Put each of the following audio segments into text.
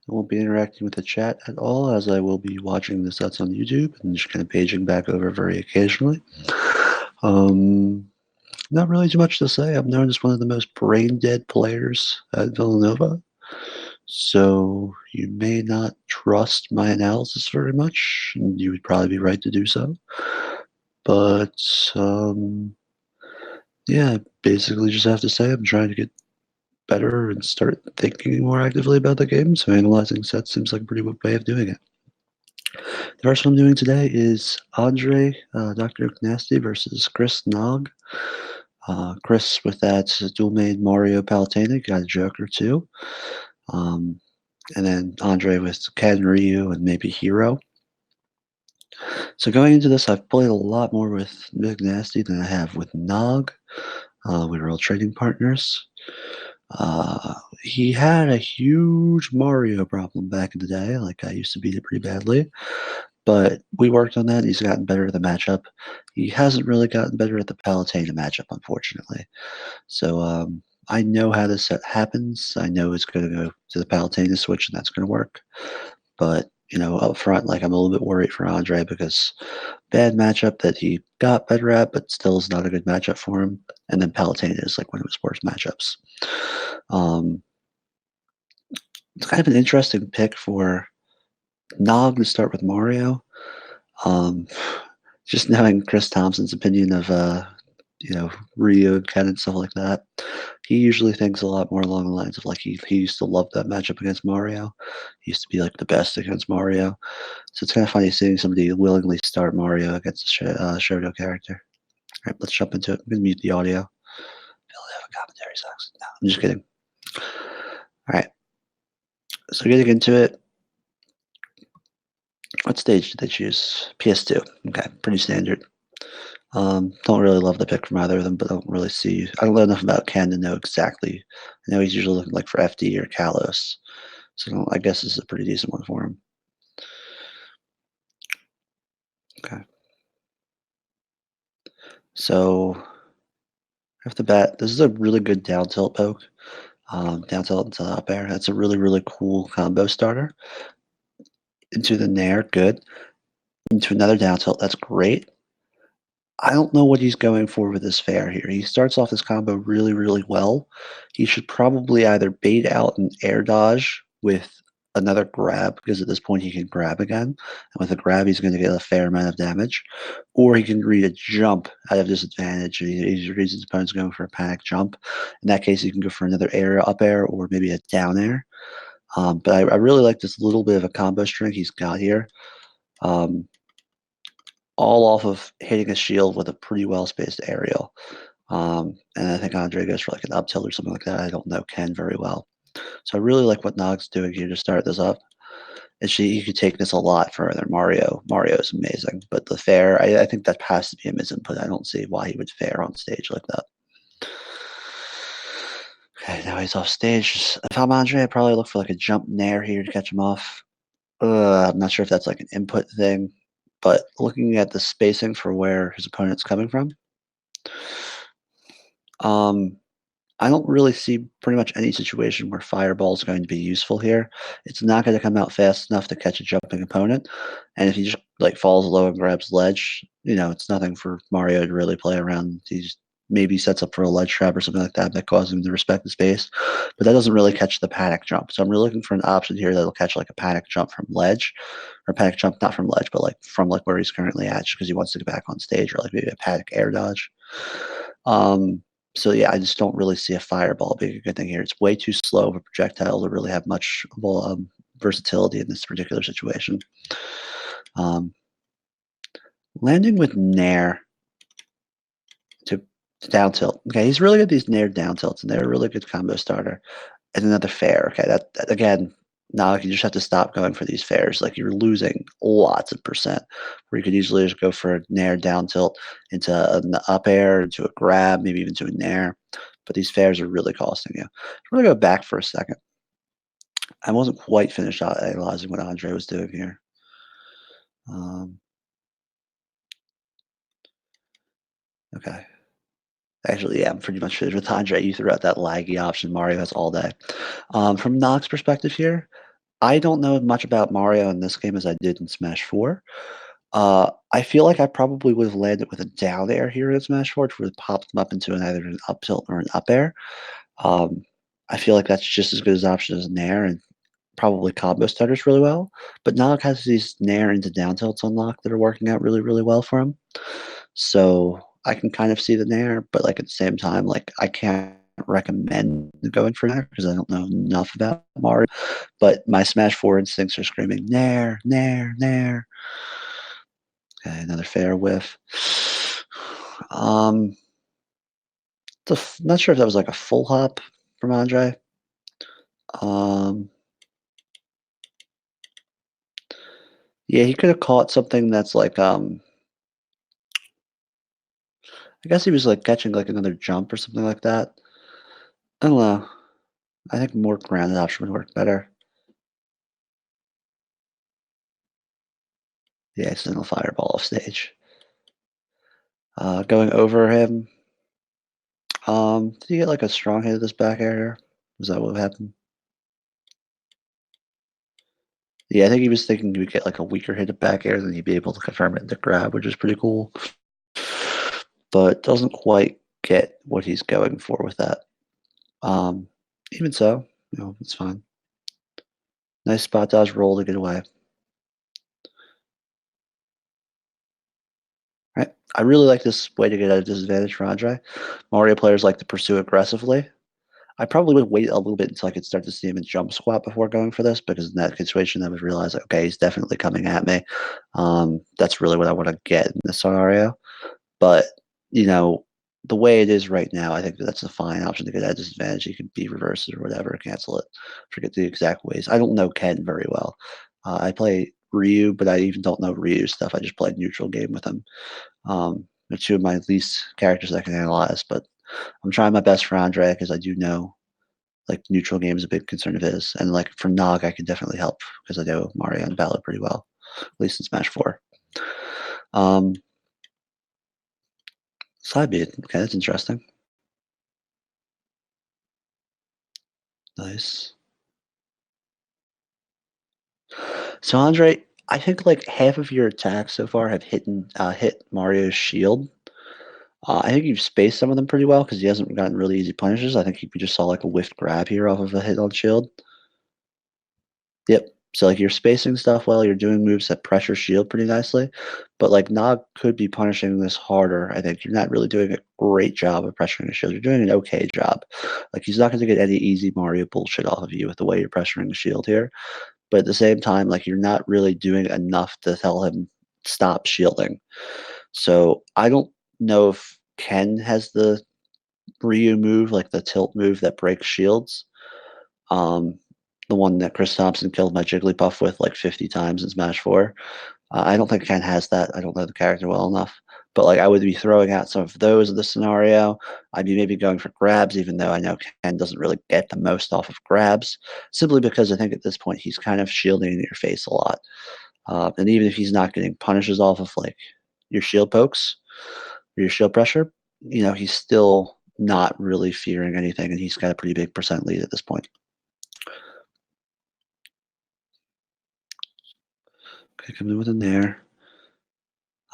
I won't be interacting with the chat at all, as I will be watching the sets on YouTube and just kind of paging back over very occasionally. Not really too much to say. I'm known as one of the most brain-dead players at Villanova, so you may not trust my analysis very much, and you would probably be right to do so. But yeah, basically just have to say I'm trying to get better and start thinking more actively about the game, so analyzing sets seems like a pretty good way of doing it. The first one I'm doing today is Andre, Dr. McNasty versus Chris Nog. Chris with that dual-made Mario Palutena, got a Joker too. And then Andre with Ken Ryu and maybe Hero. So going into this, I've played a lot more with McNasty than I have with Nog. We were all trading partners. He had a huge Mario problem back in the day. Like, I used to beat it pretty badly. But we worked on that. He's gotten better at the matchup. He hasn't really gotten better at the Palutena matchup, unfortunately. So I know how this set happens. I know it's going to go to the Palutena switch, and that's going to work. But, up front, like, I'm a little bit worried for Andre because bad matchup that he got better at, but still is not a good matchup for him. And then Palutena is like one of his worst matchups. It's kind of an interesting pick for Nog to start with Mario. Just knowing Chris Thompson's opinion of Ryu and Ken and stuff like that, he usually thinks a lot more along the lines of like he used to love that matchup against Mario. He used to be like the best against Mario. So it's kind of funny seeing somebody willingly start Mario against a Shoto character. All right, let's jump into it. I'm gonna mute the audio. Commentary sucks. No, I'm just kidding. All right. So getting into it, what stage did they choose? PS2. Okay, pretty standard. Don't really love the pick from either of them, but don't really see. I don't know enough about Ken to know exactly. I know he's usually looking like for FD or Kalos, so I guess this is a pretty decent one for him. Okay. So off the bat, this is a really good down tilt poke. Down tilt into the up air. That's a really, really cool combo starter. Into the nair, good. Into another down tilt, that's great. I don't know what he's going for with this fair here. He starts off this combo really, really well. He should probably either bait out an air dodge with another grab, because at this point he can grab again. And with a grab, he's going to get a fair amount of damage. Or he can read a jump out of disadvantage. And he reads his opponent's going for a panic jump. In that case, he can go for another air, up air, or maybe a down air. But I really like this little bit of a combo string he's got here. All off of hitting a shield with a pretty well-spaced aerial. And I think Andre goes for like an up tilt or something like that. I don't know Ken very well. So I really like what Nog's doing here to start this up. And he could take this a lot further. Mario is amazing. But the fair, I think that has to be his input. I don't see why he would fair on stage like that. Okay, now he's off stage. If I'm Andre, I'd probably look for like a jump nair here to catch him off. I'm not sure if that's like an input thing. But looking at the spacing for where his opponent's coming from, I don't really see pretty much any situation where Fireball is going to be useful here. It's not going to come out fast enough to catch a jumping opponent, and if he just like falls low and grabs ledge, it's nothing for Mario to really play around. He's maybe sets up for a ledge trap or something like that causes him to respect the space, but that doesn't really catch the panic jump. So I'm really looking for an option here that'll catch like a panic jump from ledge, or panic jump not from ledge, but like from like where he's currently at, because he wants to get back on stage, or like maybe a panic air dodge. So yeah, I just don't really see a fireball being a good thing here. It's way too slow of a projectile to really have much versatility in this particular situation. Landing with nair to down tilt. Okay, he's really good at these nair down tilts, and they're a really good combo starter. And another fair. Okay, that again, now you just have to stop going for these fairs. Like, you're losing lots of percent, where you could easily just go for a nair down tilt into an up air, into a grab, maybe even to a nair. But these fairs are really costing you. I'm going to go back for a second. I wasn't quite finished out analyzing what Andre was doing here. Okay. Actually, yeah, I'm pretty much finished with Andre. You threw out that laggy option Mario has all day. From Nog's perspective here, I don't know much about Mario in this game as I did in Smash 4. I feel like I probably would have landed with a down air here in Smash 4, which would have popped him up into either an up tilt or an up air. Um, I feel like that's just as good as an option as Nair and probably combo stutters really well. But Nog has these Nair into down tilts unlocked that are working out really, really well for him. So I can kind of see the Nair, but like at the same time, like I can't recommend going for Nair because I don't know enough about Mario. But my Smash 4 instincts are screaming Nair, Nair, Nair. Okay, another fair whiff. Um, not sure if that was like a full hop from Andre. Um, yeah, he could have caught something that's like I guess he was like catching like another jump or something like that. I don't know. I think more grounded option would work better. Yeah, accidental fireball off stage. Going over him. Did he get like a strong hit of this back air? Was that what happened? Yeah, I think he was thinking he would get like a weaker hit of back air, then he'd be able to confirm it in the grab, which is pretty cool. But doesn't quite get what he's going for with that. Even so, it's fine. Nice spot dodge roll to get away. Right. I really like this way to get at a disadvantage for Andre. Mario players like to pursue aggressively. I probably would wait a little bit until I could start to see him in jump squat before going for this, because in that situation, I would realize, like, okay, he's definitely coming at me. That's really what I want to get in this scenario. But, you know, the way it is right now, I think that's a fine option to get at a disadvantage. You can be reverse it or whatever, cancel it. Forget the exact ways. I don't know Ken very well. I play Ryu, but I even don't know Ryu stuff. I just played neutral game with him. They're two of my least characters I can analyze, but I'm trying my best for Andre because I do know like neutral game is a big concern of his, and like for Nog, I can definitely help because I know Mario and Ballad pretty well, at least in Smash 4. Um, Side beat, okay, that's interesting. Nice. So Andre, I think like half of your attacks so far have hit Mario's shield. I think you've spaced some of them pretty well because he hasn't gotten really easy punishes. I think you just saw like a whiff grab here off of a hit on shield. Yep. So like you're spacing stuff well, you're doing moves that pressure shield pretty nicely, but like Nog could be punishing this harder. I think you're not really doing a great job of pressuring the shield. You're doing an okay job. Like he's not going to get any easy Mario bullshit off of you with the way you're pressuring the shield here. But at the same time, like you're not really doing enough to tell him stop shielding. So I don't know if Ken has the Ryu move, like the tilt move that breaks shields. Um, the one that Chris Thompson killed my Jigglypuff with like 50 times in Smash 4. I don't think Ken has that. I don't know the character well enough. But like I would be throwing out some of those in the scenario. I'd be maybe going for grabs, even though I know Ken doesn't really get the most off of grabs, simply because I think at this point he's kind of shielding in your face a lot. And even if he's not getting punishes off of like your shield pokes or your shield pressure, he's still not really fearing anything, and he's got a pretty big percent lead at this point. Okay, coming with in there.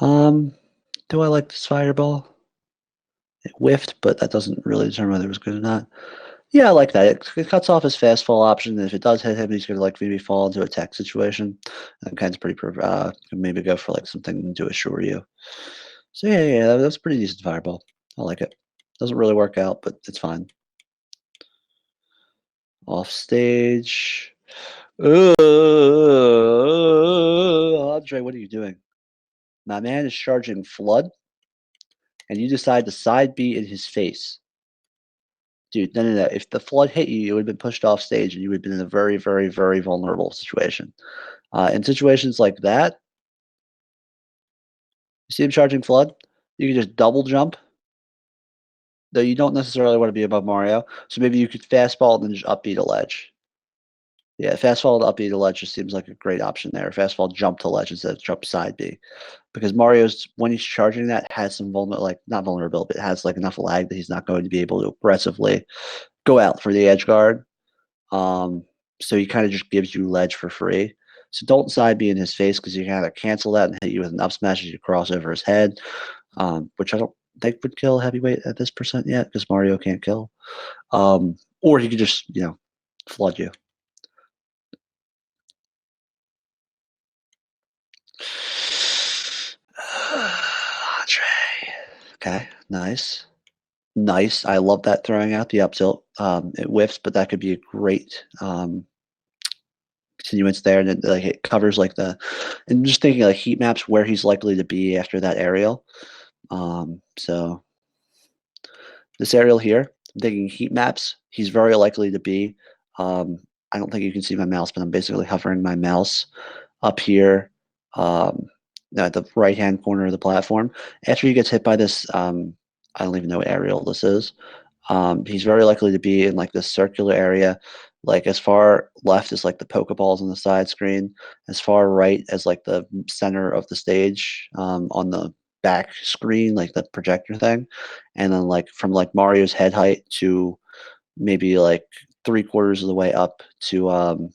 Um, do I like this fireball? It whiffed, but that doesn't really determine whether it was good or not. Yeah, I like that. It cuts off his fast fall option. And if it does hit him, he's going to like maybe fall into a tech situation. That kind's pretty. Maybe go for like something to assure you. So yeah, that's a pretty decent fireball. I like it. Doesn't really work out, but it's fine. Off stage. Andre, what are you doing? My man is charging Flood, and you decide to side B in his face. Dude, no. If the Flood hit you, you would have been pushed off stage, and you would have been in a very, very, very vulnerable situation. In situations like that, you see him charging Flood, you can just double jump, though you don't necessarily want to be above Mario. So maybe you could fastball and then just upbeat a ledge. Yeah, fastball to upbeat a ledge just seems like a great option there. Fastball jump to ledge instead of jump side B. Because Mario's, when he's charging that, has some not vulnerability, but has like enough lag that he's not going to be able to aggressively go out for the edge guard. So he kind of just gives you ledge for free. So don't side B in his face because you can either cancel that and hit you with an up smash as you cross over his head, which I don't think would kill heavyweight at this percent yet because Mario can't kill. Or he could just, flood you. Andre. Okay, nice. Nice. I love that throwing out the up tilt. It whiffs, but that could be a great continuance there, and it covers and just thinking like heat maps where he's likely to be after that aerial. So this aerial here, I'm thinking heat maps. He's very likely to be. I don't think you can see my mouse, but I'm basically hovering my mouse up here, at the right hand corner of the platform. After he gets hit by this, I don't even know what aerial this is. He's very likely to be in like this circular area, like as far left as like the Pokeballs on the side screen, as far right as like the center of the stage on the back screen, like the projector thing, and then like from like Mario's head height to maybe like 3/4 of the way up to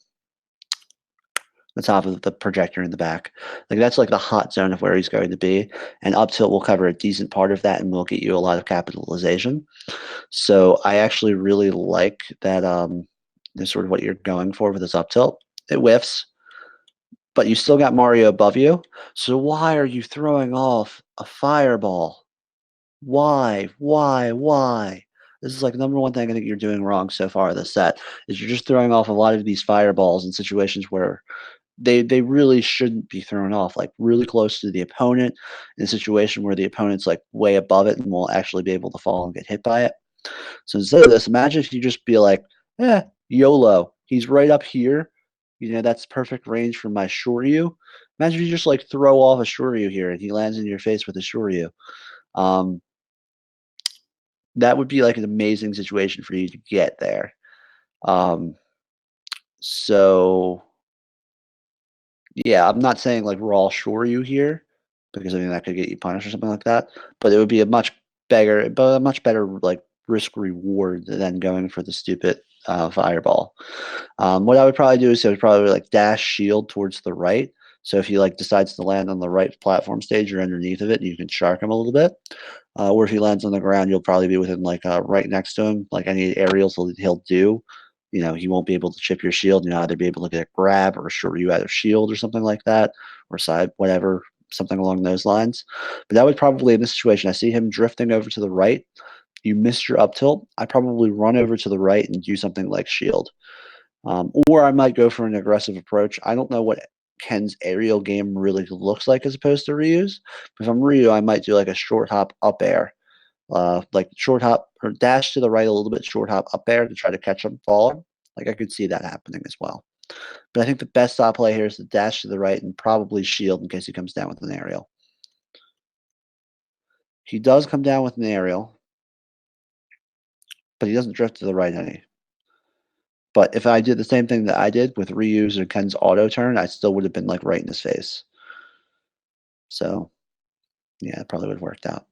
the top of the projector in the back. Like that's like the hot zone of where he's going to be, and up tilt will cover a decent part of that and will get you a lot of capitalization. So I actually really like that. Is sort of what you're going for with this up tilt. It whiffs, but you still got Mario above you. So why are you throwing off a fireball? Why? Why? Why? This is like number one thing I think you're doing wrong so far this set is you're just throwing off a lot of these fireballs in situations where they really shouldn't be thrown off, like really close to the opponent in a situation where the opponent's like way above it and won't actually be able to fall and get hit by it. So instead of this, imagine if you just be like, YOLO. He's right up here. That's perfect range for my Shoryu. Imagine if you just like throw off a Shoryu here and he lands in your face with a Shoryu. Um, that would be like an amazing situation for you to get there. So yeah, I'm not saying like raw Shoryu here because I mean that could get you punished or something like that. But it would be a much better like risk reward than going for the stupid fireball. What I would probably do is I would probably like dash shield towards the right. So if he like decides to land on the right platform stage or underneath of it, you can shark him a little bit. Or if he lands on the ground, you'll probably be within like right next to him. Like any aerials he'll do, he won't be able to chip your shield. Either be able to get a grab or short you out of shield or something like that, or side whatever, something along those lines. But that would probably in this situation, I see him drifting over to the right. You missed your up tilt. I probably run over to the right and do something like shield. Or I might go for an aggressive approach. I don't know what Ken's aerial game really looks like as opposed to Ryu's. If I'm Ryu, I might do like a short hop up air, like short hop or dash to the right a little bit, short hop up air to try to catch him falling. Like I could see that happening as well. But I think the best stop play here is to dash to the right and probably shield in case he comes down with an aerial. He does come down with an aerial, but he doesn't drift to the right any. But if I did the same thing that I did with Ryu's or Ken's auto turn, I still would have been like right in his face. So yeah, it probably would have worked out.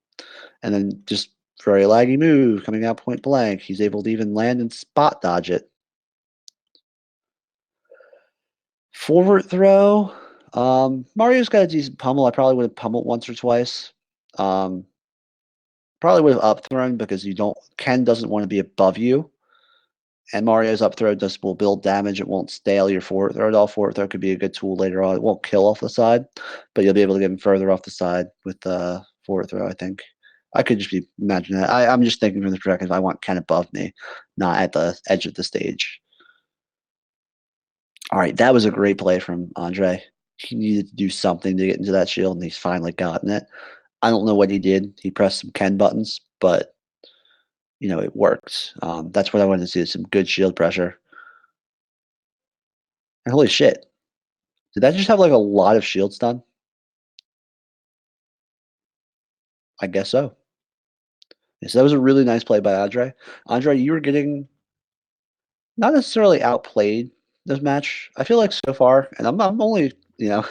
And then just very laggy move coming out point blank. He's able to even land and spot dodge it. Forward throw. Mario's got a decent pummel. I probably would have pummeled once or twice. Probably would have up thrown because Ken doesn't want to be above you. And Mario's up throw will build damage. It won't stale your forward throw at all. Forward throw could be a good tool later on. It won't kill off the side, but you'll be able to get him further off the side with the forward throw, I think. I could just be imagining that. I'm just thinking from the perspective I want Ken above me, not at the edge of the stage. All right, that was a great play from Andre. He needed to do something to get into that shield, and he's finally gotten it. I don't know what he did. He pressed some Ken buttons, but it worked. That's what I wanted to see, some good shield pressure. And holy shit. Did that just have like a lot of shield stun? I guess so. Yeah, so that was a really nice play by Andre. Andre, you were getting not necessarily outplayed this match. I feel like so far, and I'm only, the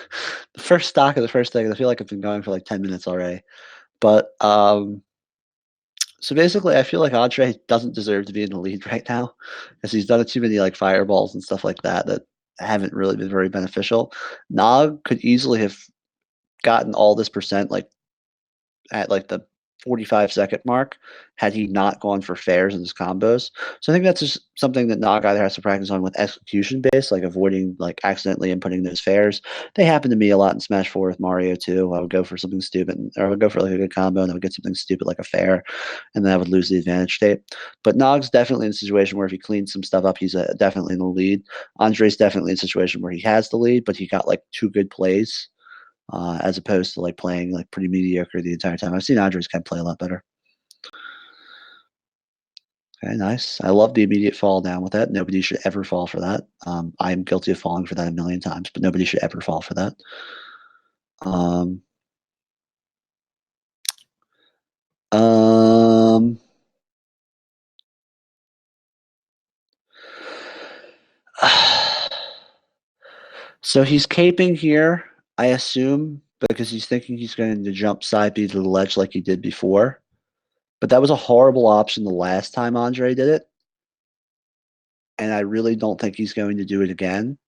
first stock of the first thing, I feel like I've been going for like 10 minutes already. But So basically, I feel like Andre doesn't deserve to be in the lead right now because he's done too many like fireballs and stuff like that that haven't really been very beneficial. Nog could easily have gotten all this percent like at like the 45-second mark had he not gone for fairs in his combos. So I think that's just something that Nog either has to practice on with execution base, like avoiding like accidentally inputting those fairs. They happen to me a lot in Smash 4 with Mario too. I would go for something stupid, or I would go for like a good combo and I would get something stupid like a fair, and then I would lose the advantage state. But Nog's definitely in a situation where if he cleans some stuff up, he's definitely in the lead. Andre's definitely in a situation where he has the lead, but he got like two good plays as opposed to like playing like pretty mediocre the entire time. I've seen Andres kind of play a lot better. Okay, nice. I love the immediate fall down with that. Nobody should ever fall for that. I am guilty of falling for that a million times, but nobody should ever fall for that. Um, um, so he's caping here, I assume, because he's thinking he's going to jump side B to the ledge like he did before. But that was a horrible option the last time Andre did it. And I really don't think he's going to do it again.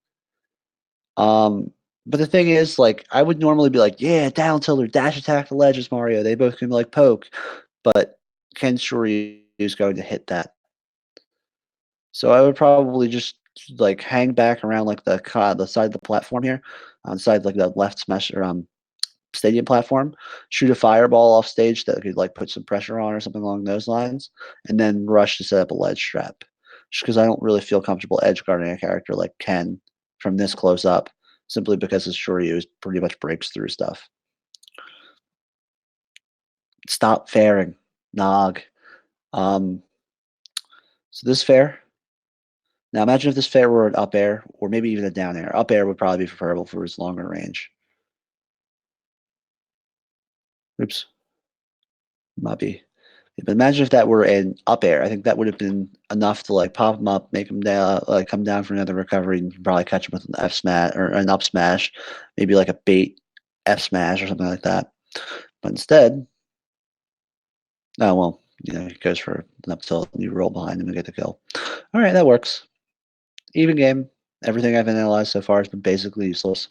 But the thing is, like, I would normally be like, yeah, down tilter, dash attack the ledges, Mario. They both can like poke, but Ken Shorey is going to hit that. So I would probably just like hang back around like the side of the platform here, on the side like the left smash or stadium platform, shoot a fireball off stage that could like put some pressure on or something along those lines, and then rush to set up a ledge trap. Just because I don't really feel comfortable edge guarding a character like Ken from this close up, simply because his Shoryu pretty much breaks through stuff. Stop fairing, Nog. Um, so this fair. Now imagine if this fair were an up air or maybe even a down air. Up air would probably be preferable for his longer range. Oops, might be. But imagine if that were an up air. I think that would have been enough to like pop him up, make him down, like come down for another recovery, and probably catch him with an F smash or an up smash, maybe like a bait F smash or something like that. But instead, oh well, he goes for an up tilt and you roll behind him and get the kill. All right, that works. Even game. Everything I've analyzed so far has been basically useless.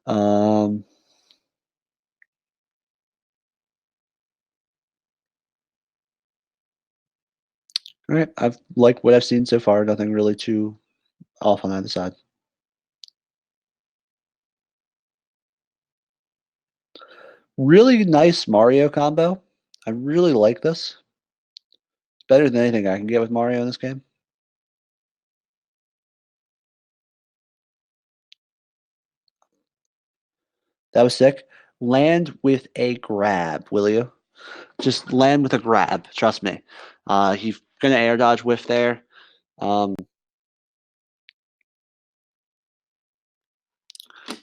All right, I've liked what I've seen so far. Nothing really too off on either side. Really nice Mario combo. I really like this. It's better than anything I can get with Mario in this game. That was sick. Land with a grab, will you? Just land with a grab. Trust me. He's gonna air dodge whiff there.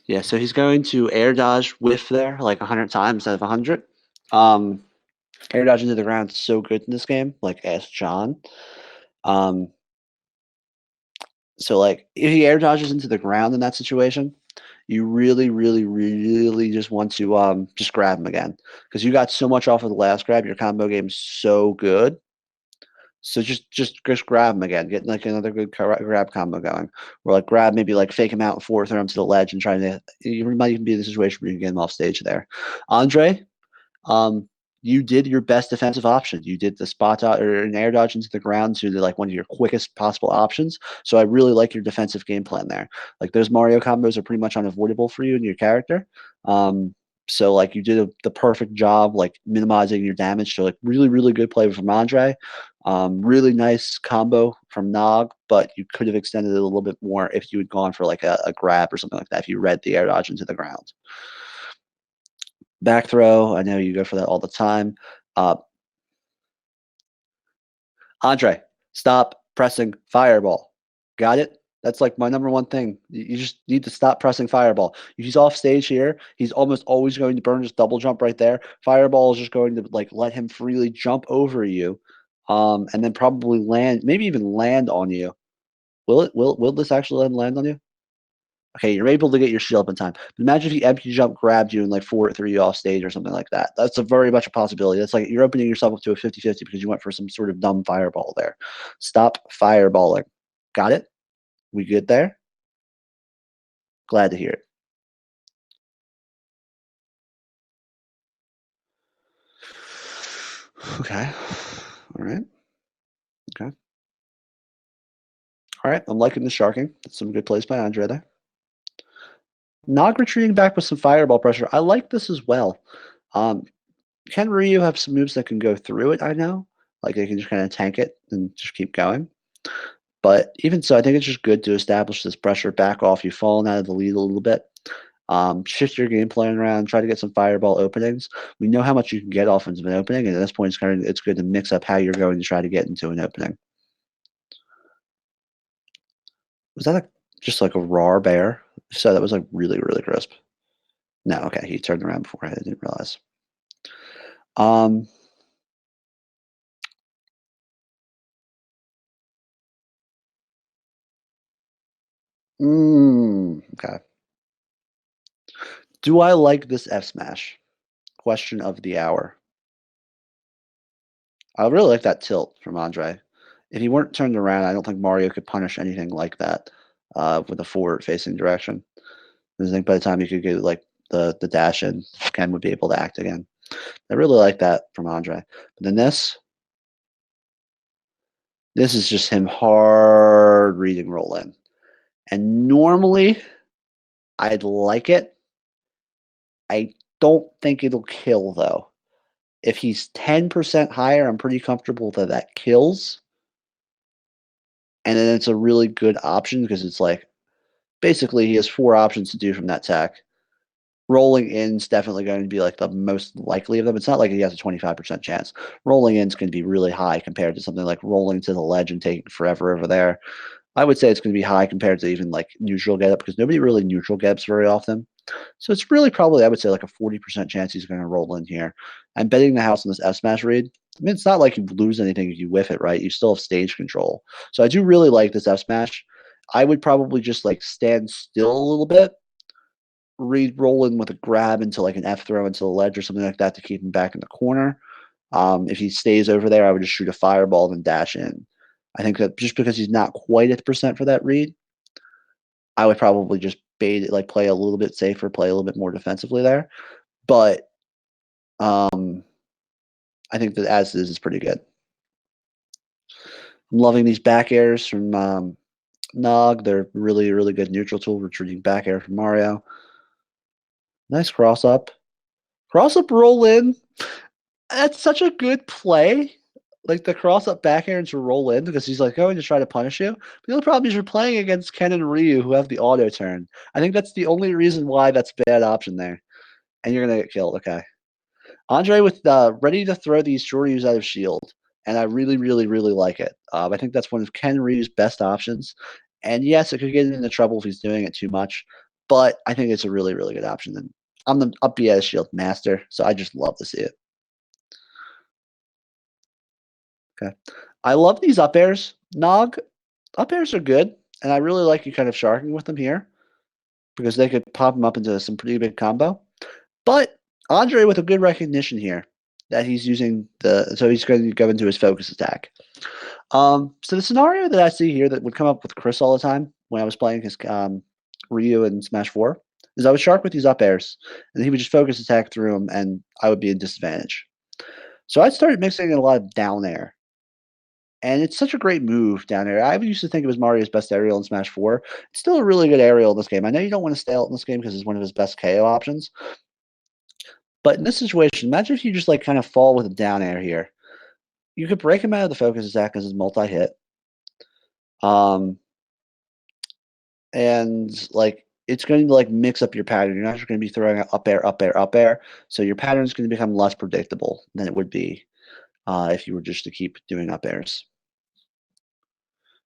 Yeah, so he's going to air dodge whiff there like 100 times instead of 100. Air dodge into the ground is so good in this game, like ask John. Um, so like if he air dodges into the ground in that situation, you really, really, really just want to just grab him again because you got so much off of the last grab. Your combo game's so good. So just grab him again, get like another good grab combo going, or like grab maybe like fake him out and forward throw him to the ledge and try to. You might even be in the situation where you can get him off stage there. Andre, you did your best defensive option. You did the spot dodge or an air dodge into the ground to like one of your quickest possible options. So I really like your defensive game plan there. Like those Mario combos are pretty much unavoidable for you and your character. So like you did the perfect job, like minimizing your damage. So like really, really good play from Andre. Really nice combo from Nog, but you could have extended it a little bit more if you had gone for like a grab or something like that. If you read the air dodge into the ground. Back throw, I know you go for that all the time. Uh, Andre, stop pressing fireball. Got it? That's like my number one thing. You just need to stop pressing fireball. If he's off stage here, he's almost always going to burn his double jump right there. Fireball is just going to like let him freely jump over you, and then probably land, maybe even land on you. Will it? Will this actually let him land on you? Okay, you're able to get your shield up in time. But imagine if he empty jump grabbed you and like 4-3 you off stage or something like that. That's a very much a possibility. That's like you're opening yourself up to a 50-50 because you went for some sort of dumb fireball there. Stop fireballing. Got it? We good there? Glad to hear it. Okay. All right. Okay. All right. I'm liking the sharking. That's some good plays by Andre there. Nog retreating back with some fireball pressure. I like this as well. Can Ryu have some moves that can go through it? I know. Like they can just kind of tank it and just keep going. But even so, I think it's just good to establish this pressure, back off. You've fallen out of the lead a little bit. Shift your game plan around, try to get some fireball openings. We know how much you can get off of an opening, and at this point, it's good to mix up how you're going to try to get into an opening. Was that just like a raw bear? So that was like really, really crisp. No, okay, he turned around before I didn't realize. Okay. Do I like this F smash? Question of the hour. I really like that tilt from Andre. If he weren't turned around, I don't think Mario could punish anything like that with a forward-facing direction. I think by the time you could get like the dash in, Ken would be able to act again. I really like that from Andre. But then this is just him hard reading roll in. And normally, I'd like it. I don't think it'll kill though. If he's 10% higher, I'm pretty comfortable that that kills. And then it's a really good option because it's like basically he has 4 options to do from that tech. Rolling in is definitely going to be like the most likely of them. It's not like he has a 25% chance. Rolling in is going to be really high compared to something like rolling to the ledge and taking forever over there. I would say it's going to be high compared to even like neutral get up because nobody really neutral gets very often. So it's really probably, I would say, like a 40% chance he's going to roll in here. I'm betting the house on this F smash read. I mean, it's not like you lose anything if you whiff it, right? You still have stage control. So I do really like this F smash. I would probably just like stand still a little bit, roll in with a grab into like an F throw into the ledge or something like that to keep him back in the corner. If he stays over there, I would just shoot a fireball and dash in. I think that just because he's not quite at the percent for that read, I would probably just bait it, like play a little bit safer, play a little bit more defensively there. But I think that as is pretty good. I'm loving these back airs from Nog. They're really, really good neutral tool, retreating back air from Mario. Nice cross up. Cross up roll in. That's such a good play. Like the cross up back air to roll in because he's like going to try to punish you. But the only problem is you're playing against Ken and Ryu who have the auto turn. I think that's the only reason why that's a bad option there. And you're gonna get killed. Okay. Andre with ready to throw these shorties out of shield. And I really, really, really like it. I think that's one of Ken Ryu's best options. And yes, it could get into trouble if he's doing it too much. But I think it's a really, really good option. And I'm the up B out of shield master, so I just love to see it. Okay. I love these up airs. Nog, up airs are good, and I really like you kind of sharking with them here because they could pop them up into some pretty big combo. But Andre with a good recognition here that he's using so he's going to go into his focus attack. So the scenario that I see here that would come up with Chris all the time when I was playing his Ryu in Smash 4 is I would shark with these up airs, and he would just focus attack through them, and I would be in disadvantage. So I started mixing in a lot of down air. And it's such a great move down air. I used to think it was Mario's best aerial in Smash 4. It's still a really good aerial in this game. I know you don't want to stay out in this game because it's one of his best KO options. But in this situation, imagine if you just like kind of fall with a down air here. You could break him out of the focus attack as his multi-hit. And like it's going to like mix up your pattern. You're not just going to be throwing out up air, up air, up air. So your pattern is going to become less predictable than it would be if you were just to keep doing up airs.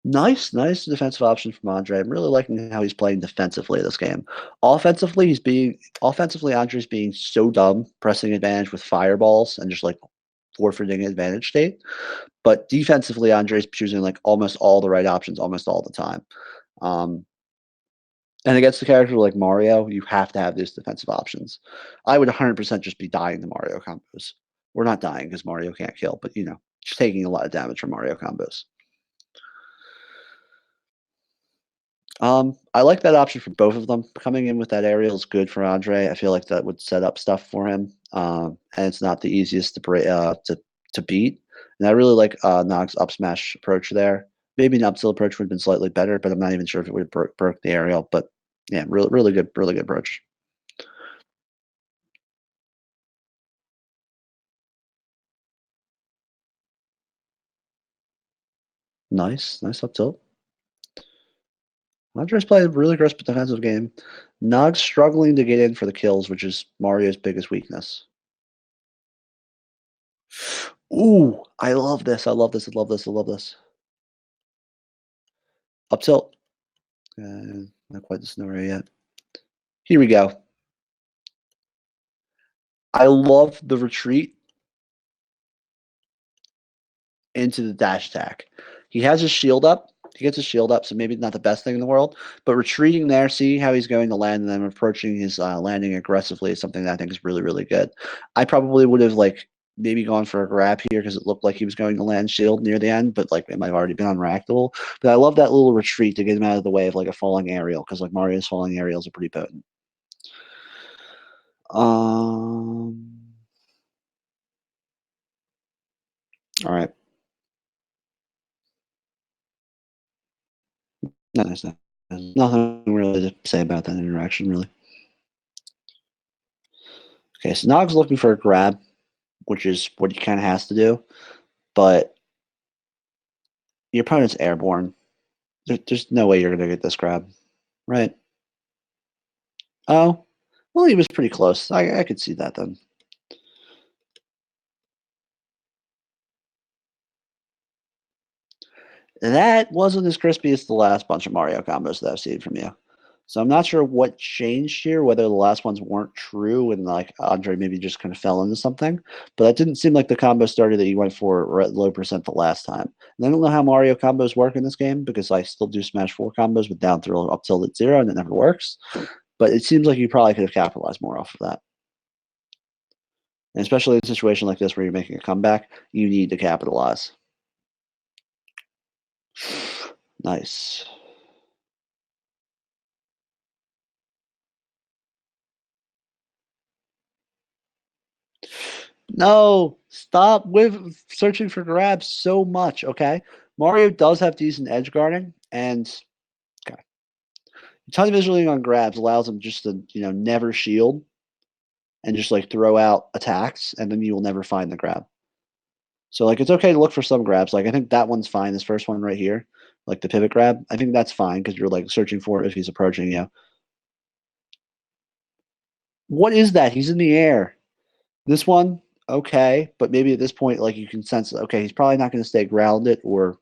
Nice defensive option from Andre. I'm really liking how he's playing defensively this game. Offensively, Andre's being so dumb, pressing advantage with fireballs and just like forfeiting advantage state. But defensively, Andre's choosing like almost all the right options almost all the time. And against a character like Mario, you have to have these defensive options. I would 100% just be dying to Mario combos. We're not dying because Mario can't kill, but just taking a lot of damage from Mario combos. I like that option for both of them. Coming in with that aerial is good for Andre. I feel like that would set up stuff for him, and it's not the easiest to beat. And I really like Nog's up smash approach there. Maybe an up tilt approach would have been slightly better, but I'm not even sure if it would have broke the aerial. But yeah, really good approach. Nice up tilt. Andre's played a really crisp defensive game. Nog's struggling to get in for the kills, which is Mario's biggest weakness. Ooh, I love this. I love this. I love this. I love this. Up tilt. Not quite the scenario yet. Here we go. I love the retreat into the dash attack. He has his shield up. He gets his shield up, so maybe not the best thing in the world. But retreating there, see how he's going to land, and then approaching his landing aggressively is something that I think is really good. I probably would have maybe gone for a grab here because it looked like he was going to land shield near the end, but it might have already been unreactable. But I love that little retreat to get him out of the way of a falling aerial because Mario's falling aerials are pretty potent. All right. Nice. Nothing really to say about that interaction, really. Okay, so Nog's looking for a grab, which is what he kind of has to do, but your opponent's airborne. There's no way you're going to get this grab, right? Oh, well, he was pretty close. I could see that then. That wasn't as crispy as the last bunch of Mario combos that I've seen from you. So I'm not sure what changed here, whether the last ones weren't true and Andre maybe just kind of fell into something. But that didn't seem like the combo starter that you went for at low percent the last time. And I don't know how Mario combos work in this game because I still do Smash 4 combos with down throw up tilt at 0 and it never works. But it seems like you probably could have capitalized more off of that. And especially in a situation like this where you're making a comeback, you need to capitalize. Nice. No, stop with searching for grabs so much, okay? Mario does have decent edge guarding, and okay. Ton of visualing on grabs allows him just to, never shield and just throw out attacks, and then you will never find the grab. So it's okay to look for some grabs. I think that one's fine. This first one right here, the pivot grab, I think that's fine because you're searching for it if he's approaching you. What is that? He's in the air. This one, okay, but maybe at this point, you can sense, okay, he's probably not going to stay grounded or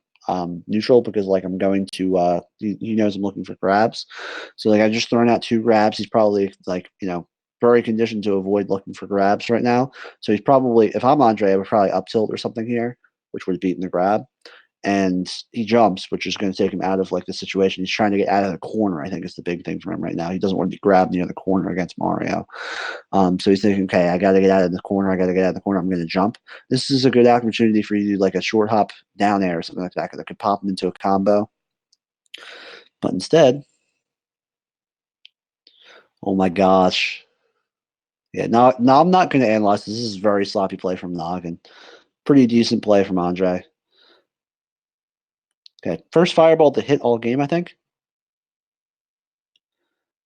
neutral because I'm going to he knows I'm looking for grabs. So I just thrown out 2 grabs. He's probably very conditioned to avoid looking for grabs right now. So he's probably, if I'm Andre, I would probably up tilt or something here, which would have beaten the grab. And he jumps, which is going to take him out of the situation. He's trying to get out of the corner, I think is the big thing for him right now. He doesn't want to be grabbed near the corner against Mario. So he's thinking, okay, I got to get out of the corner. I'm going to jump. This is a good opportunity for you to do a short hop down air or something like that that could pop him into a combo. But instead, oh my gosh. Yeah, no, I'm not going to analyze this. This is very sloppy play from Nog and pretty decent play from Andre. Okay, first fireball to hit all game, I think.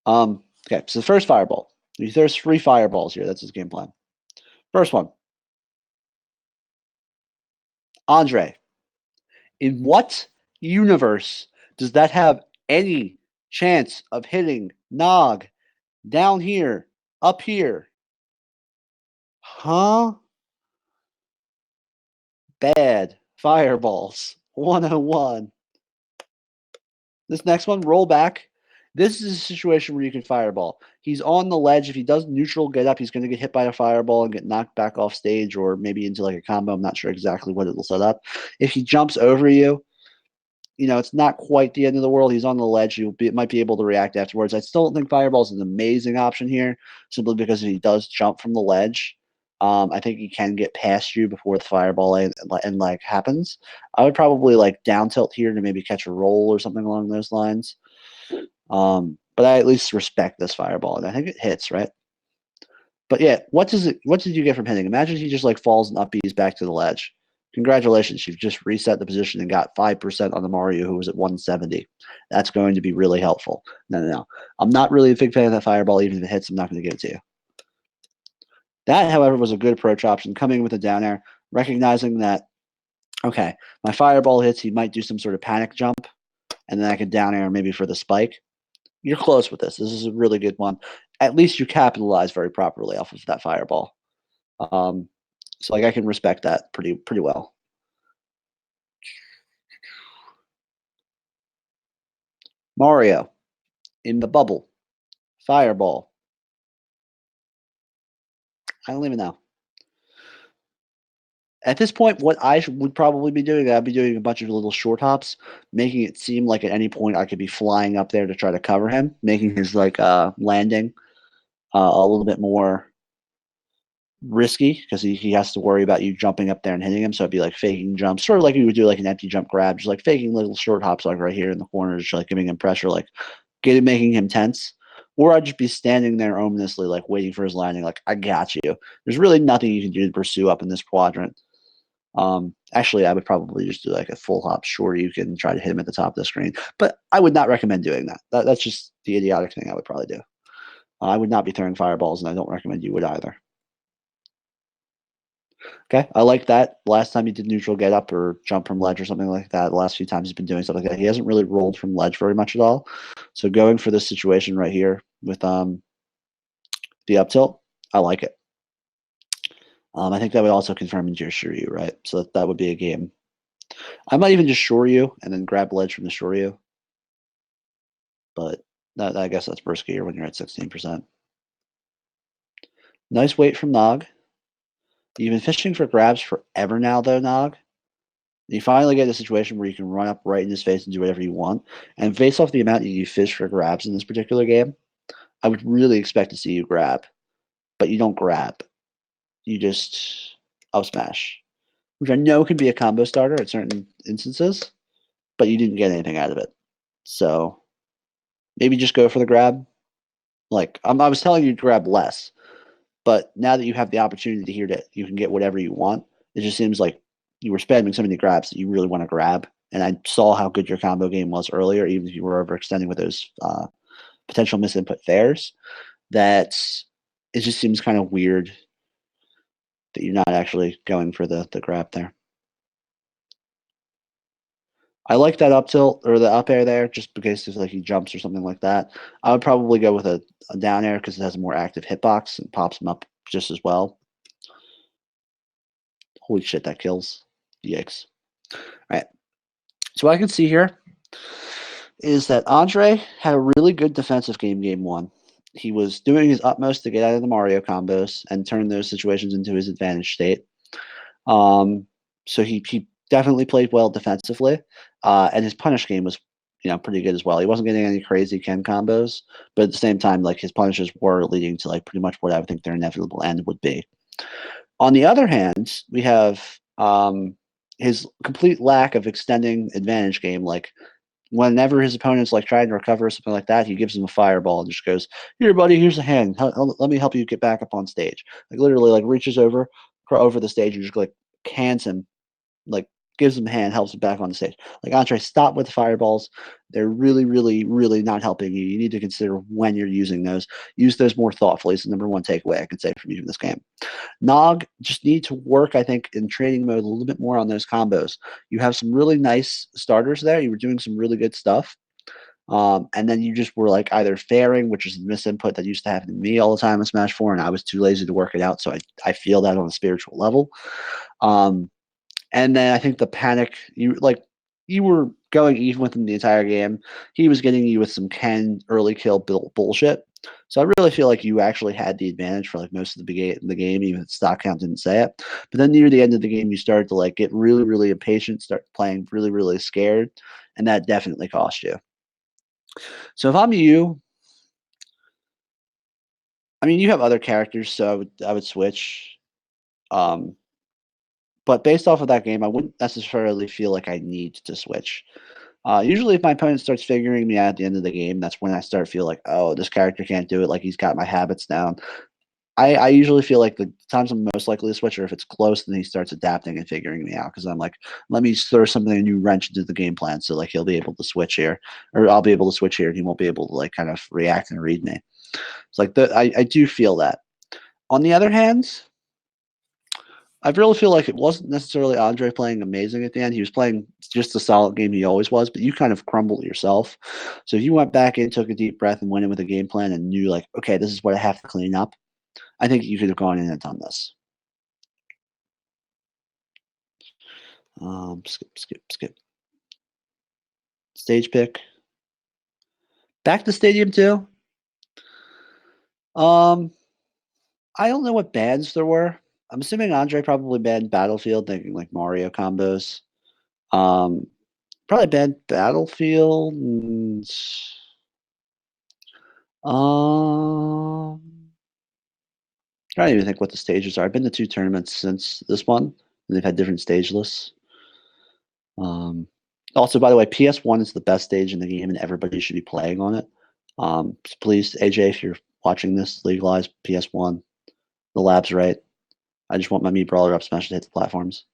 Okay, so the first fireball. There's 3 fireballs here. That's his game plan. First one. Andre, in what universe does that have any chance of hitting Nog down here, up here? Huh? Bad. Fireballs. 101. This next one, roll back. This is a situation where you can fireball. He's on the ledge. If he does neutral get up, he's going to get hit by a fireball and get knocked back off stage or maybe into a combo. I'm not sure exactly what it will set up. If he jumps over you, it's not quite the end of the world. He's on the ledge. Might be able to react afterwards. I still don't think Fireball is an amazing option here, simply because if he does jump from the ledge, I think he can get past you before the Fireball and like happens. I would probably like down tilt here to maybe catch a roll or something along those lines. But I at least respect this Fireball, and I think it hits, right? But yeah, what did you get from hitting? Imagine he just like falls and upbeats back to the ledge. Congratulations, you've just reset the position and got 5% on the Mario who was at 170. That's going to be really helpful. No. I'm not really a big fan of that Fireball. Even if it hits, I'm not going to give it to you. That, however, was a good approach option, coming with a down air, recognizing that, okay, my Fireball hits, he might do some sort of panic jump, and then I could down air maybe for the spike. You're close with this. This is a really good one. At least you capitalize very properly off of that Fireball. So like I can respect that pretty well. Mario in the bubble. Fireball. I don't even know. At this point, what I would probably be doing, I'd be doing a bunch of little short hops, making it seem like at any point I could be flying up there to try to cover him, making his like landing a little bit more risky because he has to worry about you jumping up there and hitting him. So it'd be like faking jumps, sort of like you would do like an empty jump grab, just like faking little short hops like right here in the corner, just like giving him pressure, like making him tense. Or I'd just be standing there ominously, like waiting for his landing, like I got you. There's really nothing you can do to pursue up in this quadrant. Actually, I would probably just do like a full hop. Sure, you can try to hit him at the top of the screen, but I would not recommend doing that. That's just the idiotic thing I would probably do. I would not be throwing fireballs, and I don't recommend you would either. Okay, I like that. Last time he did neutral get up or jump from ledge or something like that. The last few times he's been doing stuff like that. He hasn't really rolled from ledge very much at all. So going for this situation right here with the up tilt, I like it. I think that would also confirm into your Shoryu, right? So that would be a game. I might even just Shoryu and then grab ledge from the Shoryu. But I guess that's burst gear when you're at 16%. Nice weight from Nog. You've been fishing for grabs forever now, though, Nog. You finally get a situation where you can run up right in his face and do whatever you want. And based off the amount you fish for grabs in this particular game, I would really expect to see you grab. But you don't grab. You just up smash, which I know can be a combo starter at certain instances, but you didn't get anything out of it. So maybe just go for the grab. Like I was telling you to grab less, but now that you have the opportunity here that you can get whatever you want, it just seems like you were spamming so many grabs that you really want to grab. And I saw how good your combo game was earlier, even if you were overextending with those potential misinput fairs, that it just seems kind of weird that you're not actually going for the grab there. I like that up tilt or the up air there just because if like he jumps or something like that. I would probably go with a down air because it has a more active hitbox and pops him up just as well. Holy shit, that kills. Yikes. All right. So what I can see here is that Andre had a really good defensive game one. He was doing his utmost to get out of the Mario combos and turn those situations into his advantage state. So he definitely played well defensively, and his punish game was pretty good as well. He wasn't getting any crazy Ken combos, but at the same time, like his punishes were leading to like pretty much what I would think their inevitable end would be. On the other hand, we have his complete lack of extending advantage game. Like whenever his opponent's like trying to recover or something like that, he gives him a fireball and just goes, "Here, buddy, here's a hand. Let me help you get back up on stage." Like literally, like reaches over the stage and just like cans him, like gives him a hand, helps him back on the stage. Like Andre, stop with the fireballs. They're really, really, really not helping you. You need to consider when you're using those. Use those more thoughtfully. It's the number one takeaway I can say from you in this game. Nog just need to work, I think, in training mode a little bit more on those combos. You have some really nice starters there. You were doing some really good stuff. And then you just were like either fairing, which is the misinput that used to happen to me all the time in Smash 4, and I was too lazy to work it out. So I feel that on a spiritual level. And then I think the panic, you were going even with him the entire game. He was getting you with some Ken early kill bullshit. So I really feel like you actually had the advantage for like most of the game, even if stock count didn't say it. But then near the end of the game, you started to like get really, really impatient, start playing really, really scared, and that definitely cost you. So if I'm you, I mean, you have other characters, so I would switch. Um, but based off of that game, I wouldn't necessarily feel like I need to switch. Usually, if my opponent starts figuring me out at the end of the game, that's when I start feel like, oh, this character can't do it. Like he's got my habits down. I usually feel like the times I'm most likely to switch are if it's close, and he starts adapting and figuring me out. Because I'm like, let me throw something a new wrench into the game plan, so like he'll be able to switch here, or I'll be able to switch here, and he won't be able to like kind of react and read me. It's like I do feel that. On the other hand, I really feel like it wasn't necessarily Andre playing amazing at the end. He was playing just the solid game he always was, but you kind of crumbled yourself. So if you went back in, took a deep breath, and went in with a game plan and knew, like, okay, this is what I have to clean up, I think you could have gone in and done this. Skip. Stage pick. Back to Stadium 2. I don't know what bans there were. I'm assuming Andre probably banned Battlefield, thinking like Mario combos. Um, Probably banned Battlefield. Um, I don't even think what the stages are. I've been to 2 tournaments since this one, and they've had different stage lists. Also, by the way, PS1 is the best stage in the game, and everybody should be playing on it. So please, AJ, if you're watching this, legalize PS1. The lab's right. I just want my Meat Brawler up smash to hit the platforms.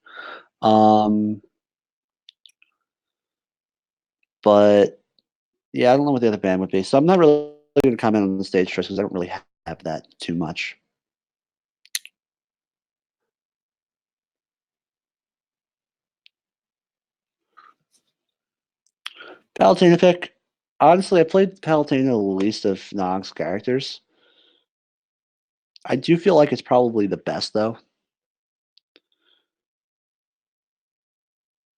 But yeah, I don't know what the other ban would be. So I'm not really going to comment on the stage first because I don't really have that too much. Palutena pick. Honestly, I played Palutena the least of NOG's characters. I do feel like it's probably the best, though.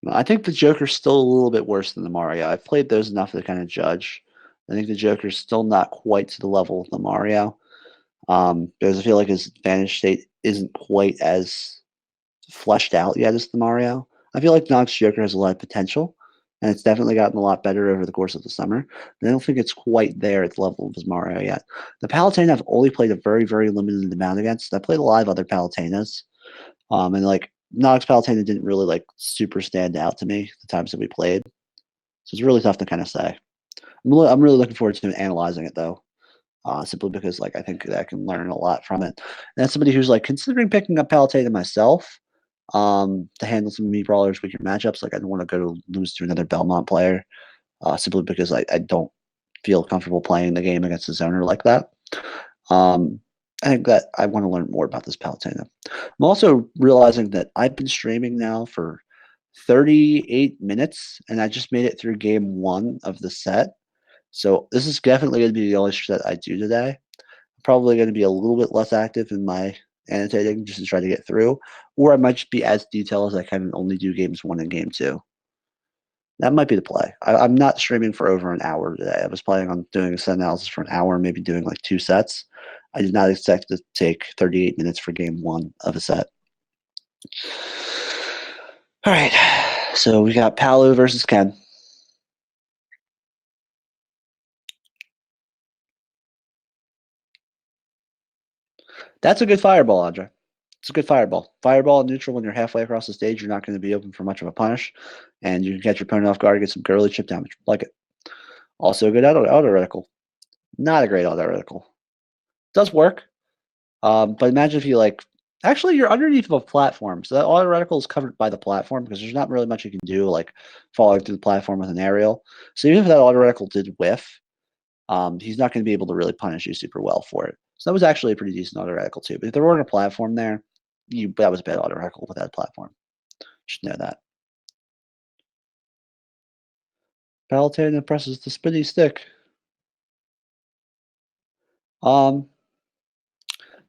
I think the Joker's still a little bit worse than the Mario. I've played those enough to kind of judge. I think the Joker's still not quite to the level of the Mario. Because I feel like his Vanish State isn't quite as fleshed out yet as the Mario. I feel like Nox Joker has a lot of potential, and it's definitely gotten a lot better over the course of the summer. But I don't think it's quite there at the level of his Mario yet. The Palutena I've only played a very, very limited amount against. I played a lot of other Palutenas, and like Nox Palutena didn't really like super stand out to me the times that we played. So it's really tough to kind of say. I'm really looking forward to analyzing it though. Simply because like I think that I can learn a lot from it. And as somebody who's like considering picking up Palutena myself, to handle some Meat Brawlers weaker matchups, like I don't want to go to lose to another Belmont player, simply because I don't feel comfortable playing the game against a zoner like that. I think that I want to learn more about this Palutena. I'm also realizing that I've been streaming now for 38 minutes, and I just made it through game 1 of the set. So this is definitely going to be the only set I do today. I'm probably going to be a little bit less active in my annotating just to try to get through, or I might just be as detailed as I can and only do games 1 and game 2. That might be the play. I'm not streaming for over an hour today. I was planning on doing a set analysis for an hour, maybe doing like 2 sets. I did not expect to take 38 minutes for game 1 of a set. All right, so we got Paolo versus Ken. That's a good fireball, Andre. It's a good fireball. Fireball and neutral when you're halfway across the stage, you're not going to be open for much of a punish, and you can catch your opponent off guard and get some girly chip damage. Like it. Also a good auto reticle. Not a great auto reticle. Does work. But imagine if you like actually you're underneath of a platform. So that auto reticle is covered by the platform because there's not really much you can do like falling through the platform with an aerial. So even if that auto reticle did whiff, he's not going to be able to really punish you super well for it. So that was actually a pretty decent auto reticle too. But if there weren't a platform there, that was a bad auto reticle with that platform. Just know that. Palutena presses the spinny stick. I